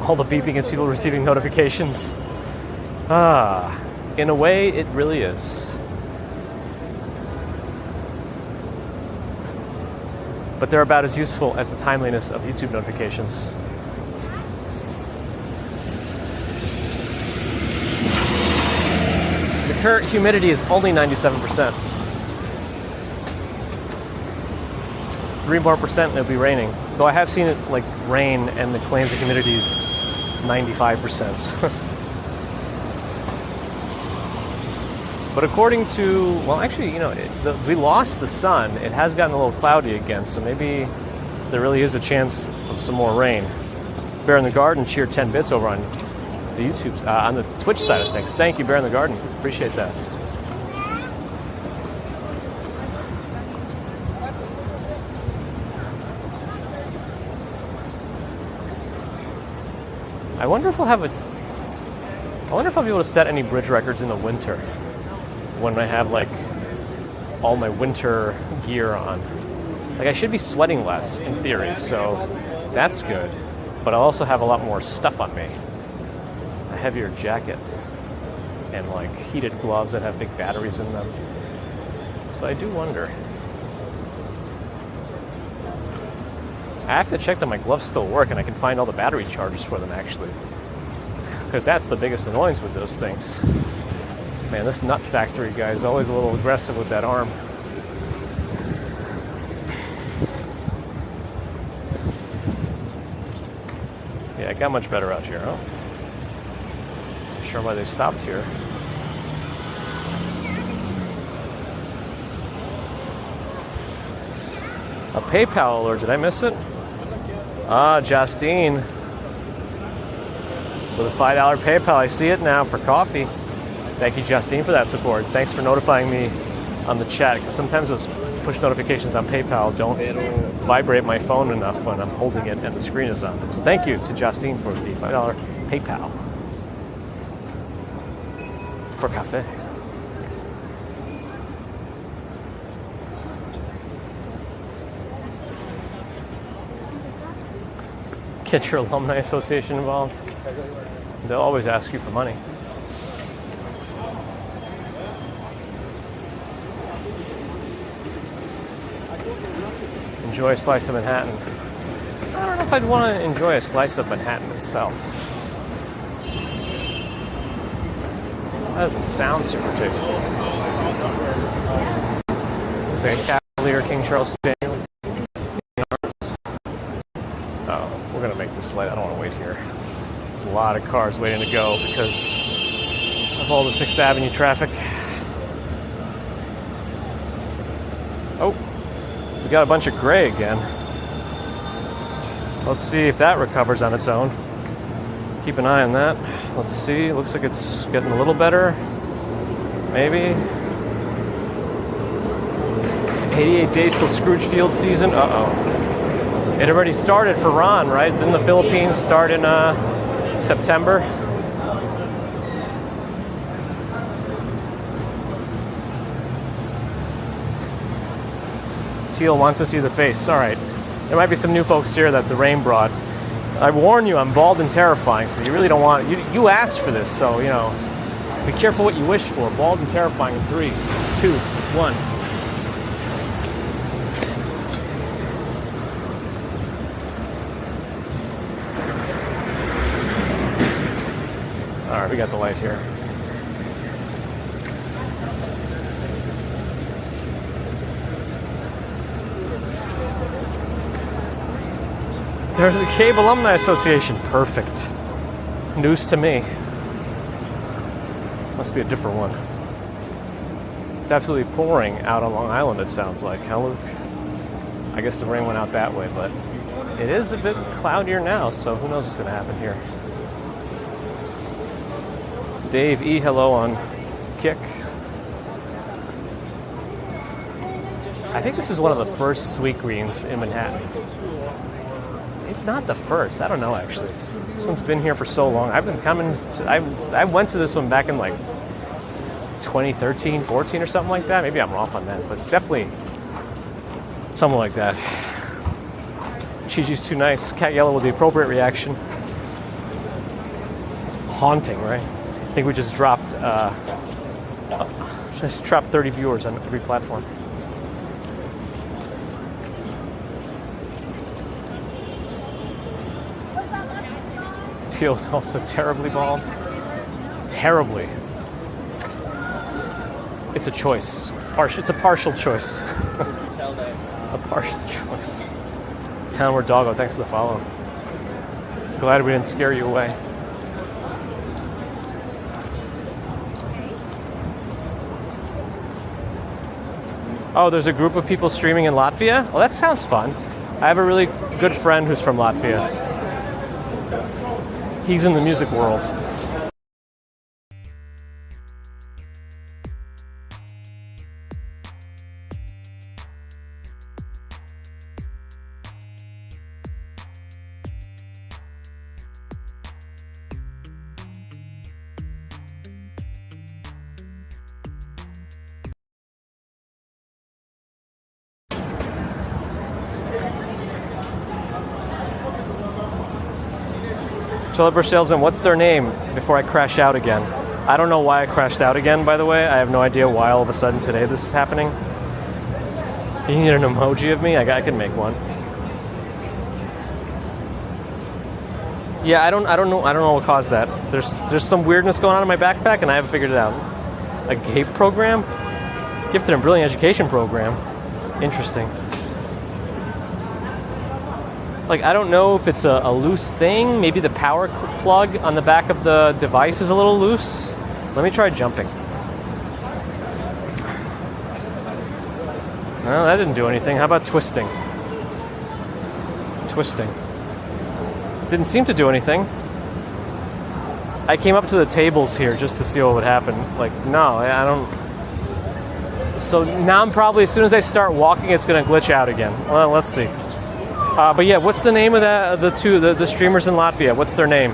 All the beeping is people receiving notifications. In a way, it really is. But they're about as useful as the timeliness of YouTube notifications. The current humidity is only 97%. 3 more percent and it'll be raining. Though I have seen it like rain and the claims of humidity is 95%. But according to, well, actually, you know, we lost the sun. It has gotten a little cloudy again, so maybe there really is a chance of some more rain. Bear in the Garden cheered 10 bits over on the YouTube, on the Twitch side of things. Thank you, Bear in the Garden. Appreciate that. I wonder if I'll be able to set any bridge records in the winter when I have like all my winter gear on. Like I should be sweating less in theory, so that's good. But I'll also have a lot more stuff on me. A heavier jacket and like heated gloves that have big batteries in them. So I do wonder. I have to check that my gloves still work and I can find all the battery chargers for them actually. Because that's the biggest annoyance with those things. Man, this nut factory guy is always a little aggressive with that arm. Yeah, it got much better out here, huh? Not sure why they stopped here. A PayPal alert, did I miss it? Ah, Justine. With a $5 PayPal, I see it now for coffee. Thank you, Justine, for that support. Thanks for notifying me on the chat, because sometimes those push notifications on PayPal don't vibrate my phone enough when I'm holding it and the screen is on. So thank you to Justine for the $5 PayPal for cafe. Get your alumni association involved. They'll always ask you for money. Enjoy a slice of Manhattan. I don't know if I'd want to enjoy a slice of Manhattan itself. That doesn't sound super tasty. Looks like a Cavalier King Charles Spaniel. Oh, we're gonna make this light. I don't want to wait here. There's a lot of cars waiting to go because of all the 6th Avenue traffic. Oh, we got a bunch of gray again. Let's see if that recovers on its own. Keep an eye on that. Let's see. Looks like it's getting a little better. Maybe. 88 days till Scrooge Field season. Uh-oh. It already started for Ron, right? Didn't the Philippines start in September? Teal wants to see the face. All right. There might be some new folks here that the rain brought. I warn you, I'm bald and terrifying, so you really don't want... You asked for this, so, you know, be careful what you wish for. Bald and terrifying in 3, 2, 1. All right, we got the light here. There's the Cave Alumni Association. Perfect. News to me. Must be a different one. It's absolutely pouring out on Long Island, it sounds like. I guess the rain went out that way, but it is a bit cloudier now, so who knows what's going to happen here. Dave E. Hello on Kick. I think this is one of the first Sweet Greens in Manhattan. If not the first, I don't know actually. This one's been here for so long. I've been coming to, I went to this one back in like 2013, 14 or something like that. Maybe I'm off on that, but definitely something like that. Chi-Chi's too nice. Cat Yellow with the appropriate reaction. Haunting, right? I think we just dropped 30 viewers on every platform. Teal's also terribly bald. Terribly. It's a choice. It's a partial choice. A partial choice. Townward Doggo, thanks for the follow. Glad we didn't scare you away. Oh, there's a group of people streaming in Latvia? Well, that sounds fun. I have a really good friend who's from Latvia. He's in the music world. Toilet brush salesman, what's their name before I crash out again? I don't know why I crashed out again, by the way. I have no idea why all of a sudden today this is happening. You need an emoji of me? I can make one. Yeah, I don't know what caused that. There's some weirdness going on in my backpack and I haven't figured it out. A GAPE program? Gifted and Brilliant Education Program. Interesting. Like, I don't know if it's a loose thing. Maybe the power plug on the back of the device is a little loose. Let me try jumping. Well, that didn't do anything. How about twisting? Twisting. Didn't seem to do anything. I came up to the tables here just to see what would happen. Like, no, I don't. So now I'm probably, as soon as I start walking, it's going to glitch out again. Well, let's see. But yeah, what's the name of the streamers in Latvia? What's their name?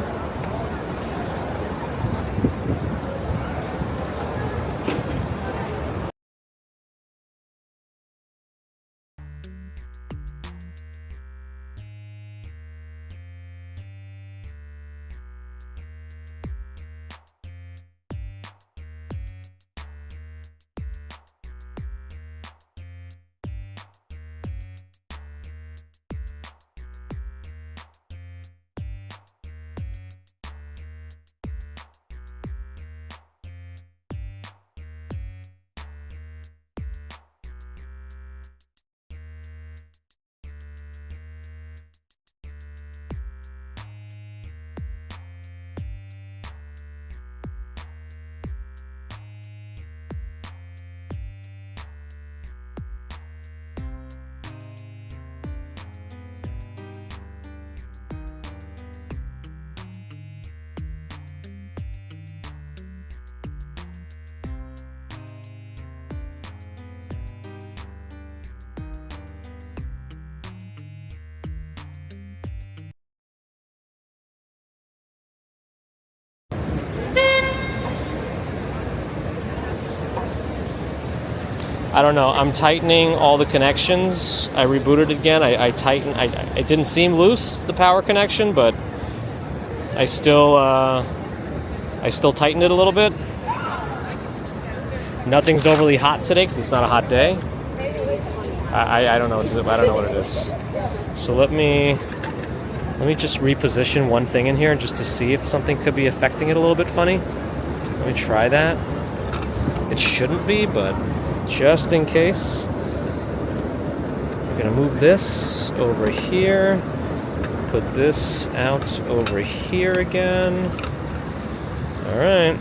I don't know. I'm tightening all the connections. I rebooted again. I tightened. It didn't seem loose, the power connection, but I still tightened it a little bit. Nothing's overly hot today because it's not a hot day. I don't know. I don't know what it is. So let me just reposition one thing in here just to see if something could be affecting it a little bit funny. Let me try that. It shouldn't be, but just in case, I'm gonna move this over here, put this out over here again. All right,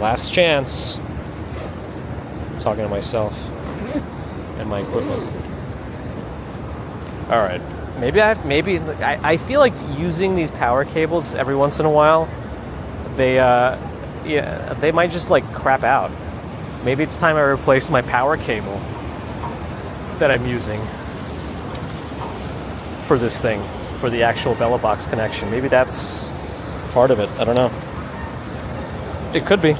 last chance. I'm talking to myself and my equipment. All right, maybe I feel like using these power cables every once in a while. They might just like crap out. Maybe it's time I replace my power cable that I'm using for this thing, for the actual Bella Box connection. Maybe that's part of it. I don't know. It could be.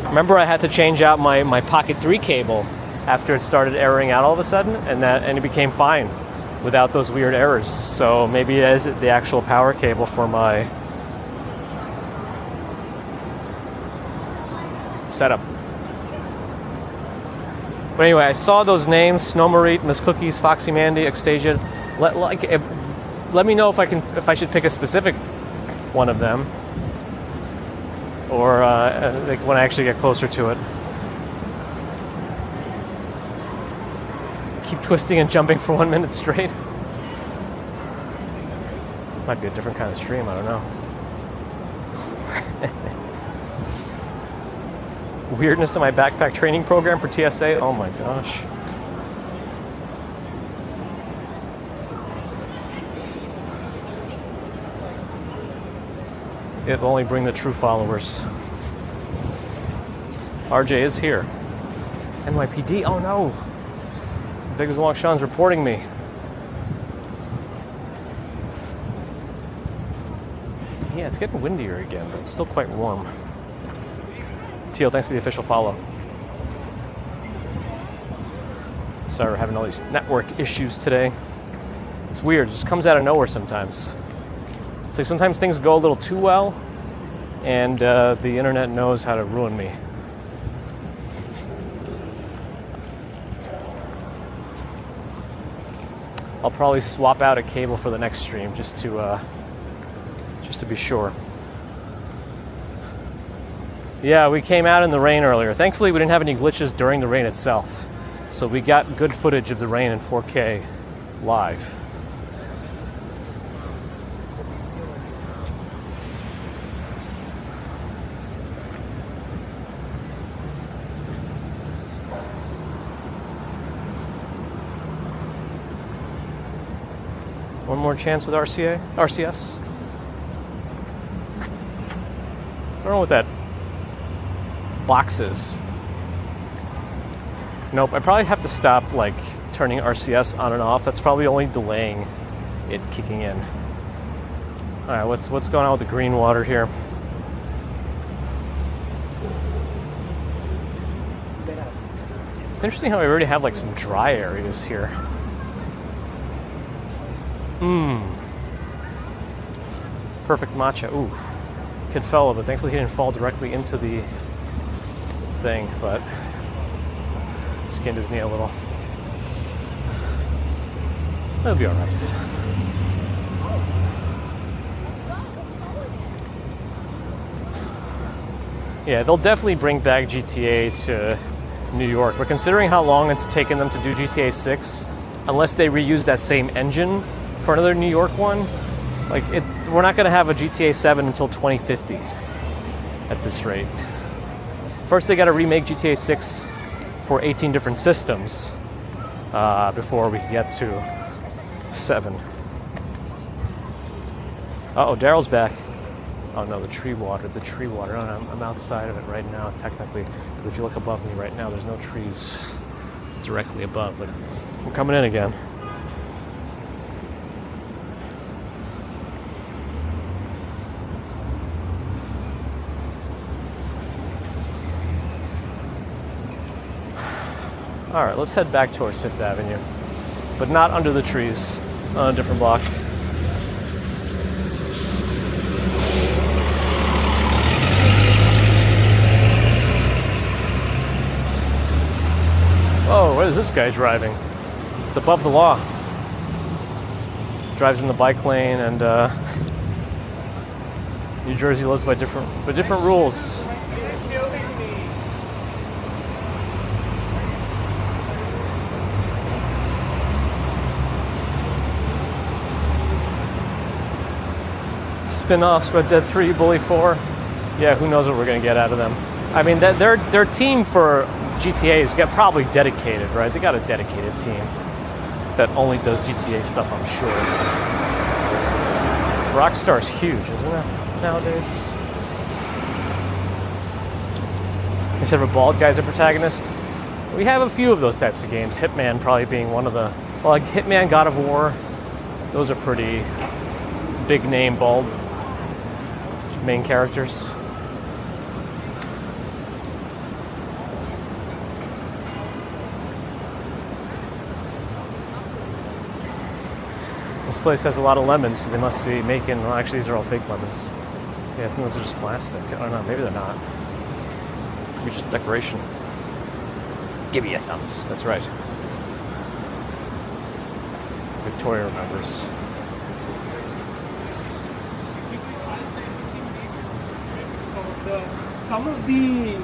Remember, I had to change out my Pocket 3 cable after it started erroring out all of a sudden, and it became fine without those weird errors. So maybe it is the actual power cable for my setup. But anyway, I saw those names: Snow Marie, Miss Cookies, Foxy Mandy, Extasia. Let me know if I should pick a specific one of them, or like when I actually get closer to it. Keep twisting and jumping for 1 minute straight. Might be a different kind of stream. I don't know. weirdness in my backpack training program for TSA. Oh my gosh. It'll only bring the true followers. RJ is here. NYPD, oh no. Big as Long Sean's reporting me. Yeah, it's getting windier again, but it's still quite warm. Teal, thanks for the official follow. Sorry, we're having all these network issues today. It's weird, it just comes out of nowhere sometimes. It's like sometimes things go a little too well, and the internet knows how to ruin me. I'll probably swap out a cable for the next stream just to be sure. Yeah, we came out in the rain earlier. Thankfully, we didn't have any glitches during the rain itself, so we got good footage of the rain in 4K live. One more chance with RCS. I don't know what that box is. Nope, I probably have to stop like turning RCS on and off. That's probably only delaying it kicking in. All right, what's going on with the green water here? It's interesting how we already have like some dry areas here. Perfect matcha. Ooh, kid fell, but thankfully he didn't fall directly into the thing, but skinned his knee a little. That'll be all right. Yeah, they'll definitely bring back GTA to New York, but considering how long it's taken them to do GTA 6, unless they reuse that same engine for another New York one, like we're not going to have a GTA 7 until 2050 at this rate. First, they got to remake GTA 6 for 18 different systems before we get to 7. Uh-oh, Daryl's back. Oh no, the tree water. Oh, I'm outside of it right now, technically. But if you look above me right now, there's no trees directly above, but we're coming in again. All right, let's head back towards 5th Avenue, but not under the trees, on a different block. Oh, what is this guy driving? It's above the law. Drives in the bike lane, and New Jersey lives by different rules. Spin-offs, Red Dead 3, Bully 4. Yeah, who knows what we're going to get out of them. I mean, their team for GTA is probably dedicated, right? They got a dedicated team that only does GTA stuff, I'm sure. Rockstar's huge, isn't it, nowadays? Instead of a bald guy as a protagonist, we have a few of those types of games. Hitman probably being one of the... Well, like Hitman, God of War, those are pretty big name, bald main characters. This place has a lot of lemons, so they must be making... Well, actually, these are all fake lemons. Yeah, I think those are just plastic. I don't know, maybe they're not. Maybe just decoration. Give me a thumbs, that's right. Victoria remembers. Some of the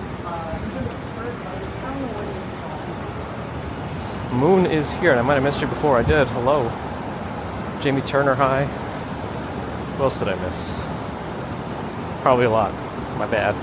Moon is here, and I might have missed you before. I did. Hello. Jamie Turner, hi. Who else did I miss? Probably a lot. My bad.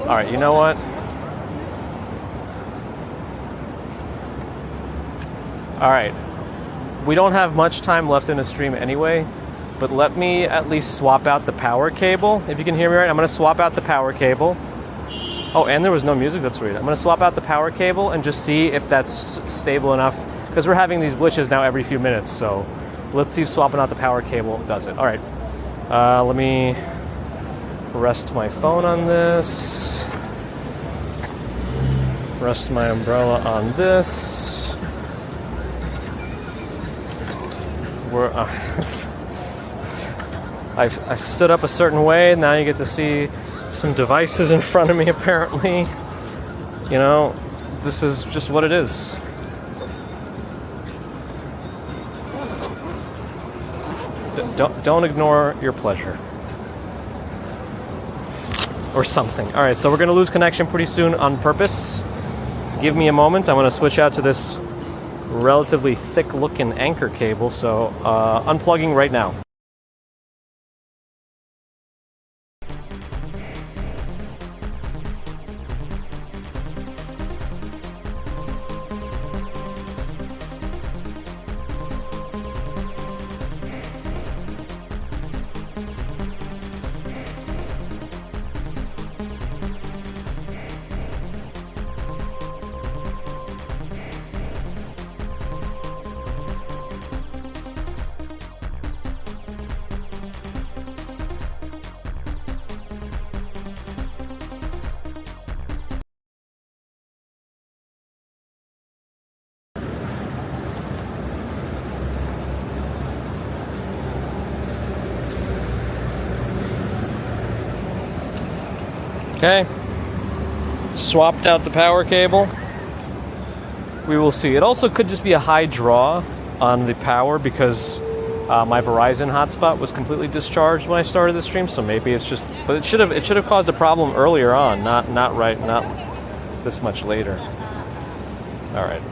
All right, you know what? All right. We don't have much time left in the stream anyway, but let me at least swap out the power cable. If you can hear me right, I'm going to swap out the power cable. Oh, and there was no music. That's weird. I'm going to swap out the power cable and just see if that's stable enough, because we're having these glitches now every few minutes. So let's see if swapping out the power cable does it. All right. Let me rest my phone on this. Rest my umbrella on this. I've stood up a certain way. Now you get to see some devices in front of me, apparently. You know, this is just what it is. Don't ignore your pleasure. Or something. All right, so we're going to lose connection pretty soon on purpose. Give me a moment. I'm going to switch out to this relatively thick-looking Anker cable, so unplugging right now. Okay, swapped out the power cable. We will see. It also could just be a high draw on the power because my Verizon hotspot was completely discharged when I started the stream. So maybe it's just, but it should have caused a problem earlier on, not this much later. All right.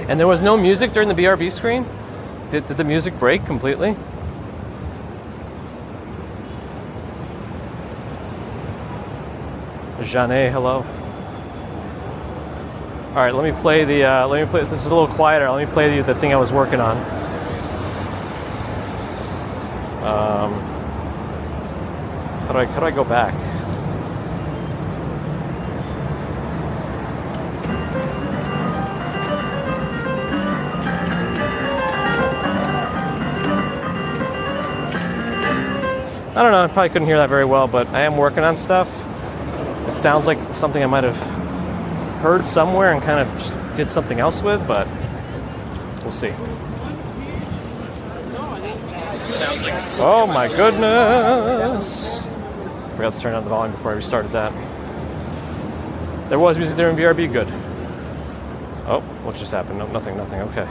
And there was no music during the BRB screen? Did the music break completely? Jeanne, hello. All right, let me play this is a little quieter. Let me play the thing I was working on. How do I go back? I don't know, I probably couldn't hear that very well, but I am working on stuff. It sounds like something I might have heard somewhere and kind of just did something else with, but we'll see. Oh my goodness! Forgot to turn on the volume before I restarted that. There was music during BRB, good. Oh, what just happened? No, nothing, okay.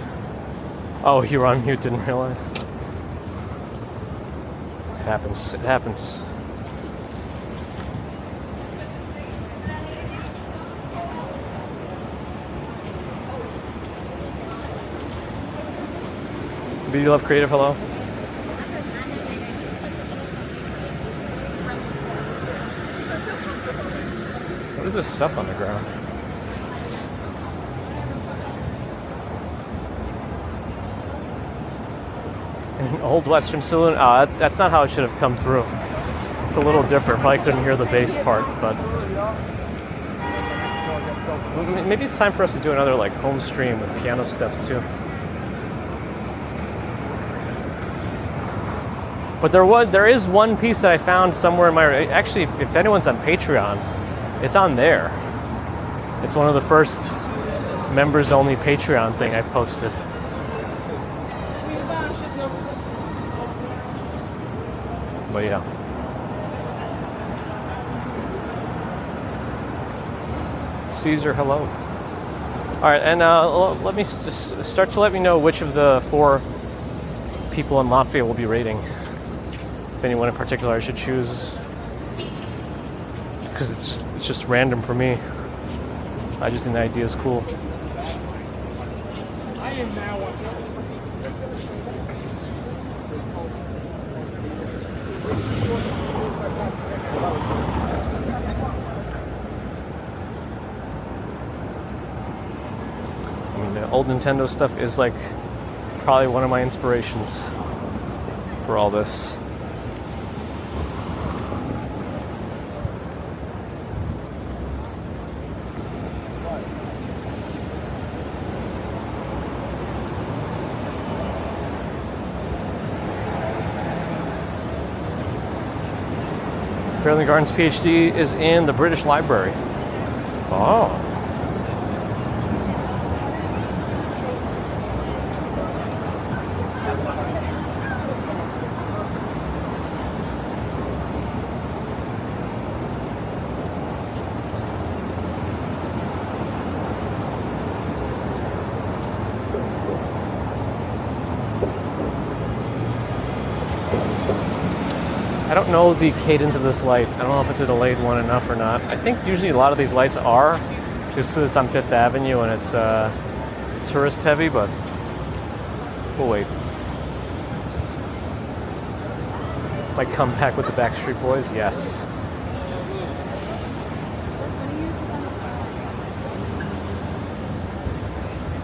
Oh, you were on mute, didn't realize. It happens. Beauty Love Creative, hello. What is this stuff on the ground? An old Western saloon? Oh, that's not how it should have come through. It's a little different. Probably couldn't hear the bass part, but maybe it's time for us to do another like home stream with piano stuff too. But there is one piece that I found somewhere in my, actually, if anyone's on Patreon, it's on there. It's one of the first members-only Patreon thing I posted. But yeah. Caesar, hello. All right, and let me just start to let me know which of the 4 people in Latvia will be rating. If anyone in particular I should choose, because it's just random for me. I just think the idea is cool. I am now I mean, the old Nintendo stuff is like probably one of my inspirations for all this. Apparently Garden's PhD is in the British Library. Oh. I don't know the cadence of this light. I don't know if it's a delayed one enough or not. I think usually a lot of these lights are, just because it's on Fifth Avenue and it's tourist heavy, but we'll wait. Might come back with the Backstreet Boys, yes.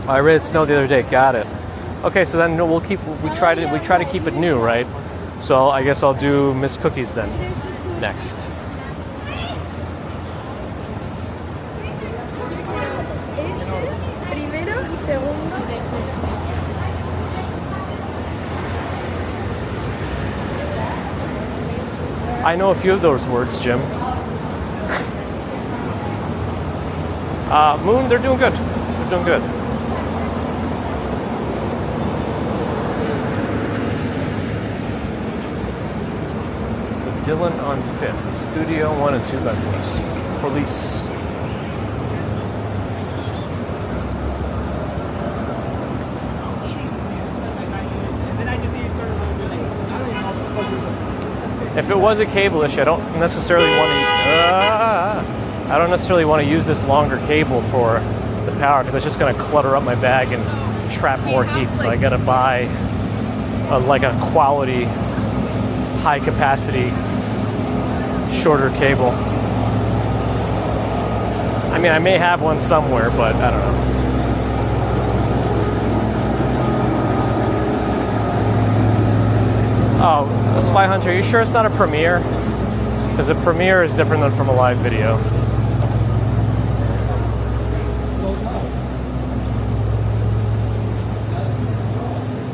I read it snowed the other day. Got it. Okay, so then we try to keep it new, right? So I guess I'll do Miss Cookies then next. Primero y segundo. I know a few of those words, Jim. Moon, they're doing good. They're doing good. Dylan on 5th. Studio 1 and 2 bedrooms. For lease. If it was a cable issue, I don't necessarily want to use this longer cable for the power because it's just going to clutter up my bag and trap more heat. So I got to buy a quality, high capacity, shorter cable. I mean, I may have one somewhere, but I don't know. Oh, a Spy Hunter, are you sure it's not a premiere? Because a premiere is different than from a live video.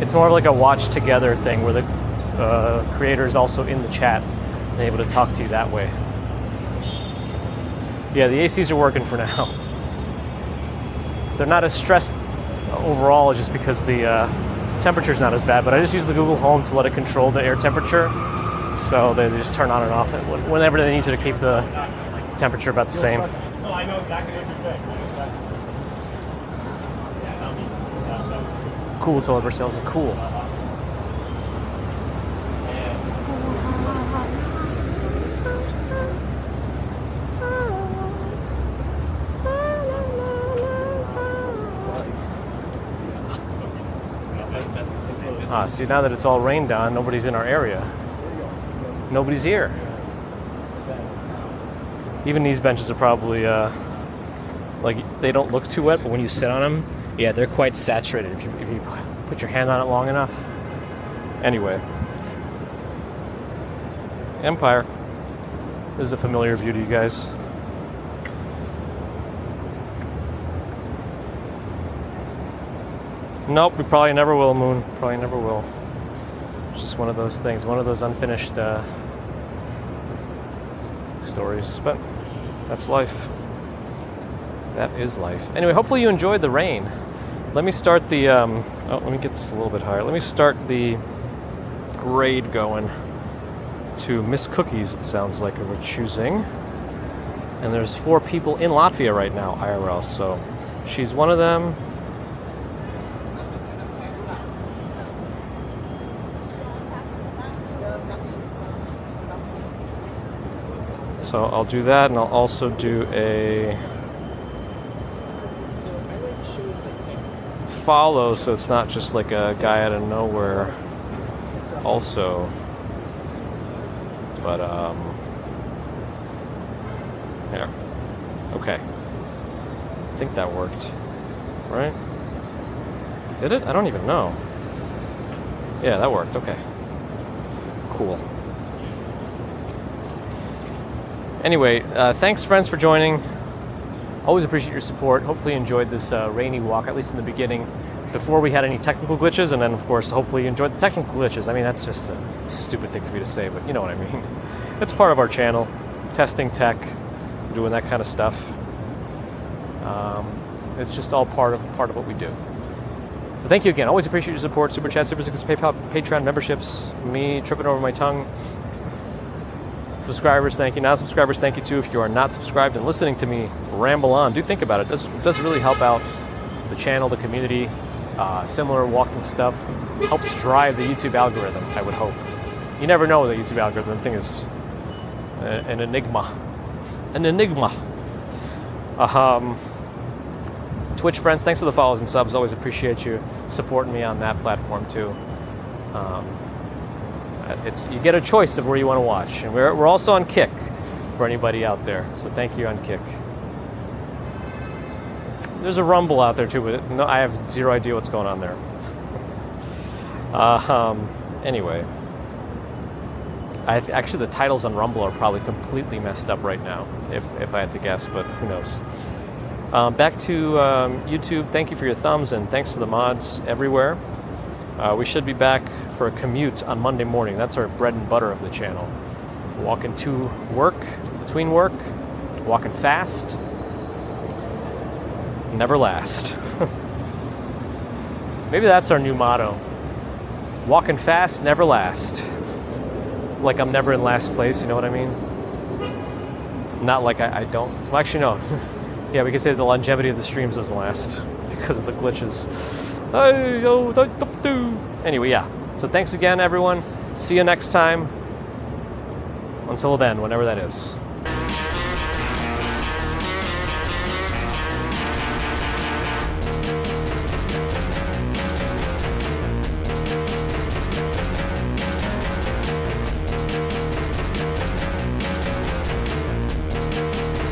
It's more of like a watch together thing where the creator is also in the chat and able to talk to you that way. Yeah, the ACs are working for now. They're not as stressed overall just because the temperature's not as bad, but I just use the Google Home to let it control the air temperature. So they just turn on and off it whenever they need to keep the temperature about the same. No, I know exactly what you're saying. Cool television salesman, cool. See, now that it's all rained on, nobody's in our area. Nobody's here. Even these benches are probably, they don't look too wet, but when you sit on them, yeah, they're quite saturated if you put your hand on it long enough. Anyway. Empire. This is a familiar view to you guys. Nope, we probably never will, Moon. Probably never will. It's just one of those things, one of those unfinished stories. But that's life. That is life. Anyway, hopefully you enjoyed the rain. Let me start the, let me get this a little bit higher. Let me start the raid going to Miss Cookies, it sounds like we're choosing. And there's 4 people in Latvia right now, IRL, so she's one of them. So I'll do that, and I'll also do a follow so it's not just like a guy out of nowhere also. But, here. Okay. I think that worked. Right? Did it? I don't even know. Yeah, that worked. Okay. Cool. Anyway, thanks friends for joining. Always appreciate your support. Hopefully you enjoyed this rainy walk, at least in the beginning, before we had any technical glitches, and then of course hopefully you enjoyed the technical glitches. I mean, that's just a stupid thing for me to say, but you know what I mean. It's part of our channel, testing tech, doing that kind of stuff. It's just all part of what we do. So thank you again. Always appreciate your support. Super Chat, Super Stickers, PayPal, Patreon memberships, me tripping over my tongue. Subscribers, thank you. Non-subscribers, thank you too. If you are not subscribed and listening to me ramble on, do think about it. It does really help out the channel, the community. Similar walking stuff helps drive the YouTube algorithm, I would hope. You never know with the YouTube algorithm. The thing is an enigma. An enigma. Twitch friends, thanks for the follows and subs. Always appreciate you supporting me on that platform too. You get a choice of where you want to watch, and we're also on Kick for anybody out there. So thank you on Kick. There's a Rumble out there too, but no, I have zero idea what's going on there. Anyway, actually the titles on Rumble are probably completely messed up right now, if I had to guess, but who knows. Back to YouTube. Thank you for your thumbs, and thanks to the mods everywhere. We should be back for a commute on Monday morning. That's our bread and butter of the channel. Walking to work, between work, walking fast, never last. Maybe that's our new motto. Walking fast, never last. Like I'm never in last place, you know what I mean? Not like I don't. Well, actually, no. Yeah, we could say the longevity of the streams doesn't last because of the glitches. Anyway, yeah. So thanks again, everyone. See you next time. Until then, whenever that is.